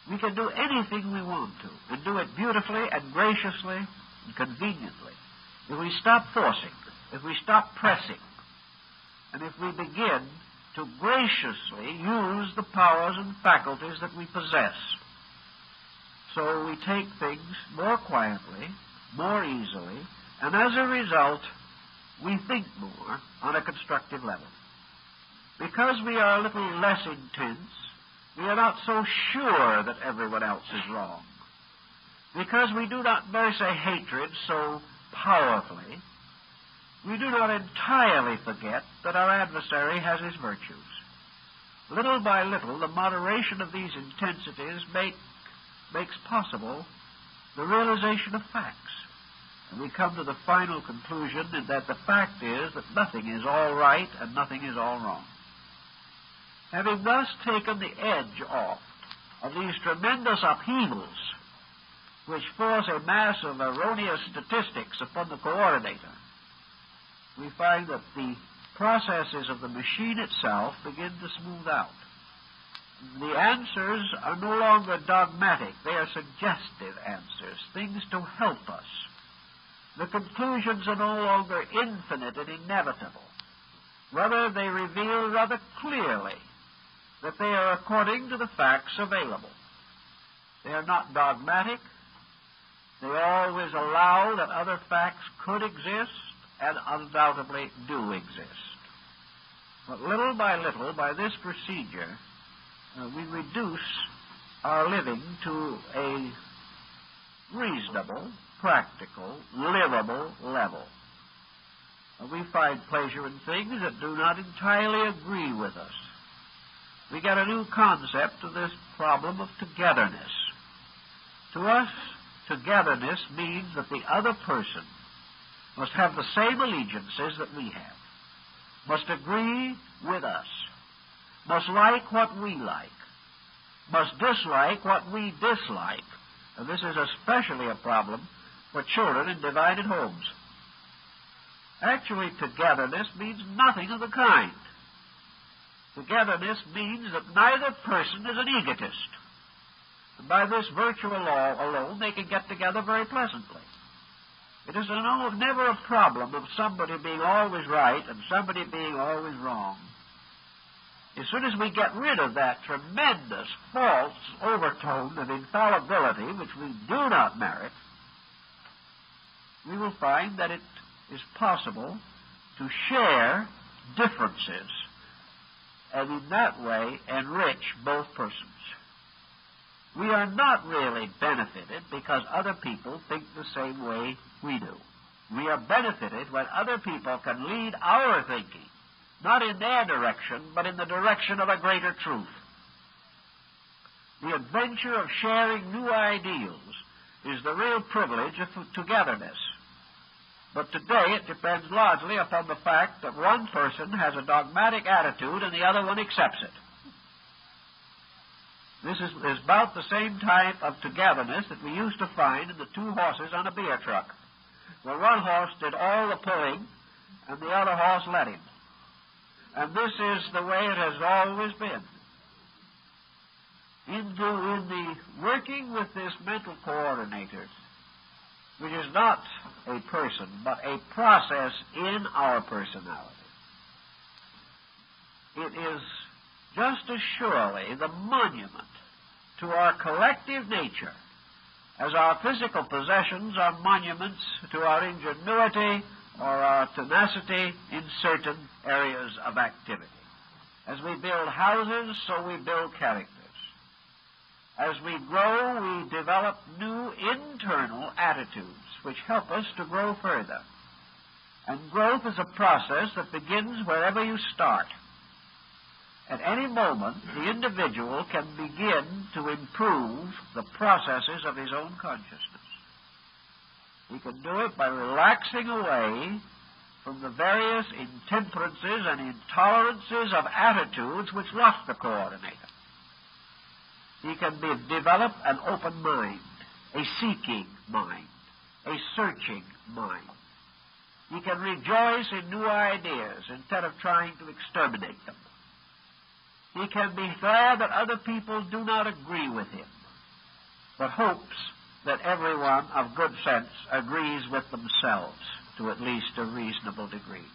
[SPEAKER 1] We can do anything we want to, and do it beautifully and graciously and conveniently, if we stop forcing, if we stop pressing, and if we begin to graciously use the powers and faculties that we possess. So we take things more quietly, more easily, and as a result, we think more on a constructive level. Because we are a little less intense, we are not so sure that everyone else is wrong. Because we do not nurse a hatred so powerfully, we do not entirely forget that our adversary has his virtues. Little by little, the moderation of these intensities makes possible the realization of facts. And we come to the final conclusion that the fact is that nothing is all right and nothing is all wrong. Having thus taken the edge off of these tremendous upheavals which force a mass of erroneous statistics upon the coordinator, we find that the processes of the machine itself begin to smooth out. The answers are no longer dogmatic. They are suggestive answers, things to help us. The conclusions are no longer infinite and inevitable. Rather, they reveal rather clearly that they are according to the facts available. They are not dogmatic. They always allow that other facts could exist and undoubtedly do exist. But little by little, by this procedure, we reduce our living to a reasonable, practical, livable level. We find pleasure in things that do not entirely agree with us. We get a new concept of this problem of togetherness. To us, togetherness means that the other person must have the same allegiances that we have, must agree with us,
[SPEAKER 2] must like what we like, must dislike what we dislike. And this is especially a problem for children in divided homes. Actually, togetherness means nothing of the kind. Togetherness means that neither person is an egotist. And by this virtual law alone, they can get together very pleasantly. It is never a problem of somebody being always right and somebody being always wrong. As soon as we get rid of that tremendous false overtone of infallibility, which we do not merit, we will find that it is possible to share differences and in that way enrich both persons. We are not really benefited because other people think the same way we do. We are benefited when other people can lead our thinking, not in their direction, but in the direction of a greater truth. The adventure of sharing new ideals is the real privilege of togetherness. But today it depends largely upon the fact that one person has a dogmatic attitude and the other one accepts it. This is about the same type of togetherness that we used to find in the two horses on a beer truck, where one horse did all the pulling and the other horse let him. And this is the way it has always been. In the working with this mental coordinator, which is not a person, but a process in our personality, it is just as surely the monument to our collective nature as our physical possessions are monuments to our ingenuity or our tenacity in certain areas of activity. As we build houses, so we build characters. As we grow, we develop new internal attitudes which help us to grow further. And growth is a process that begins wherever you start. At any moment, the individual can begin to improve the processes of his own consciousness. He can do it by relaxing away from the various intemperances and intolerances of attitudes which lock the coordinator. He can develop an open mind, a seeking mind, a searching mind. He can rejoice in new ideas instead of trying to exterminate them. He can be glad that other people do not agree with him, but hopes that everyone of good sense agrees with themselves to at least a reasonable degree.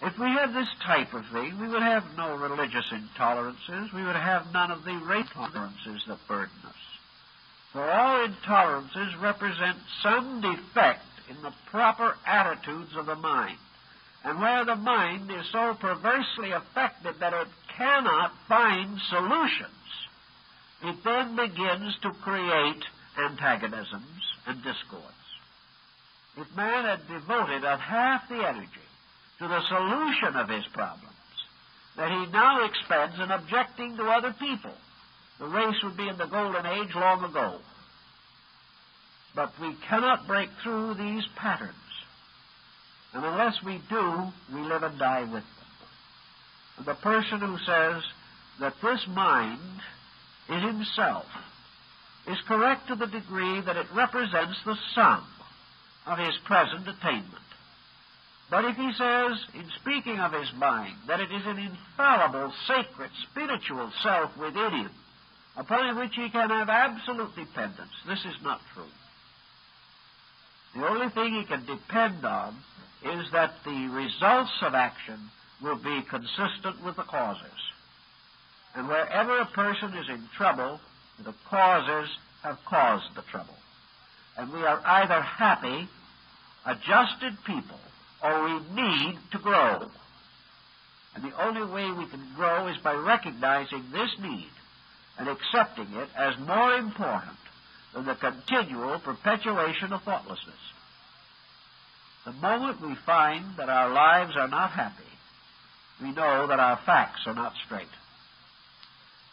[SPEAKER 2] If we had this type of thing, we would have no religious intolerances. We would have none of the race intolerances that burden us. For all intolerances represent some defect in the proper attitudes of the mind. And where the mind is so perversely affected that it cannot find solutions, it then begins to create antagonisms and discords. If man had devoted half the energy to the solution of his problems that he now expends in objecting to other people, the race would be in the golden age long ago. But we cannot break through these patterns. And unless we do, we live and die with them. And the person who says that this mind is himself is correct to the degree that it represents the sum of his present attainment. But if he says, in speaking of his mind, that it is an infallible, sacred, spiritual self within him, upon which he can have absolute dependence, this is not true. The only thing he can depend on is that the results of action will be consistent with the causes. And wherever a person is in trouble, the causes have caused the trouble. And we are either happy, adjusted people, or we need to grow. And the only way we can grow is by recognizing this need and accepting it as more important than the continual perpetuation of thoughtlessness. The moment we find that our lives are not happy, we know that our facts are not straight.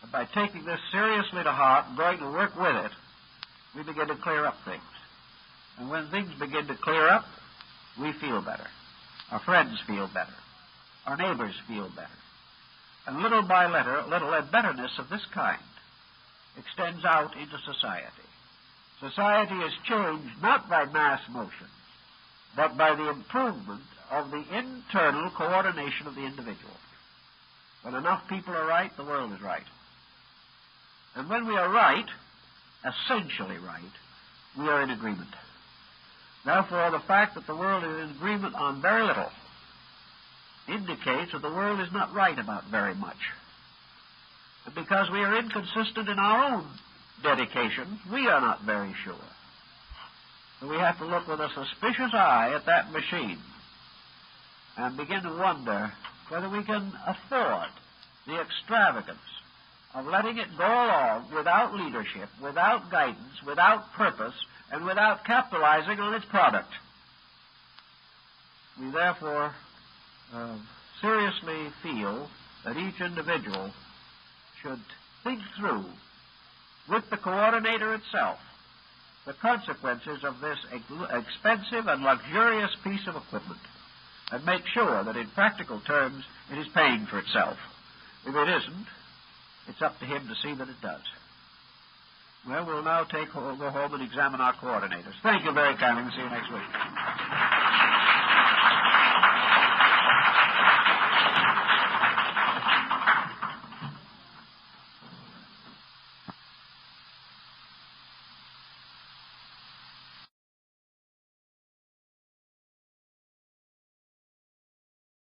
[SPEAKER 2] And by taking this seriously to heart and going to work with it, we begin to clear up things. And when things begin to clear up, we feel better. Our friends feel better. Our neighbors feel better. And little by little, a betterness of this kind extends out into society. Society is changed not by mass motion, but by the improvement of the internal coordination of the individual. When enough people are right, the world is right. And when we are right, essentially right, we are in agreement. Therefore, the fact that the world is in agreement on very little indicates that the world is not right about very much. And because we are inconsistent in our own dedications, we are not very sure. So we have to look with a suspicious eye at that machine and begin to wonder whether we can afford the extravagance of letting it go along without leadership, without guidance, without purpose, and without capitalizing on its product. We therefore seriously feel that each individual should think through, with the coordinator itself, the consequences of this expensive and luxurious piece of equipment, and make sure that in practical terms it is paying for itself. If it isn't, it's up to him to see that it does. Well, we'll now go home and examine our coordinators. Thank you very kindly, and see you next week.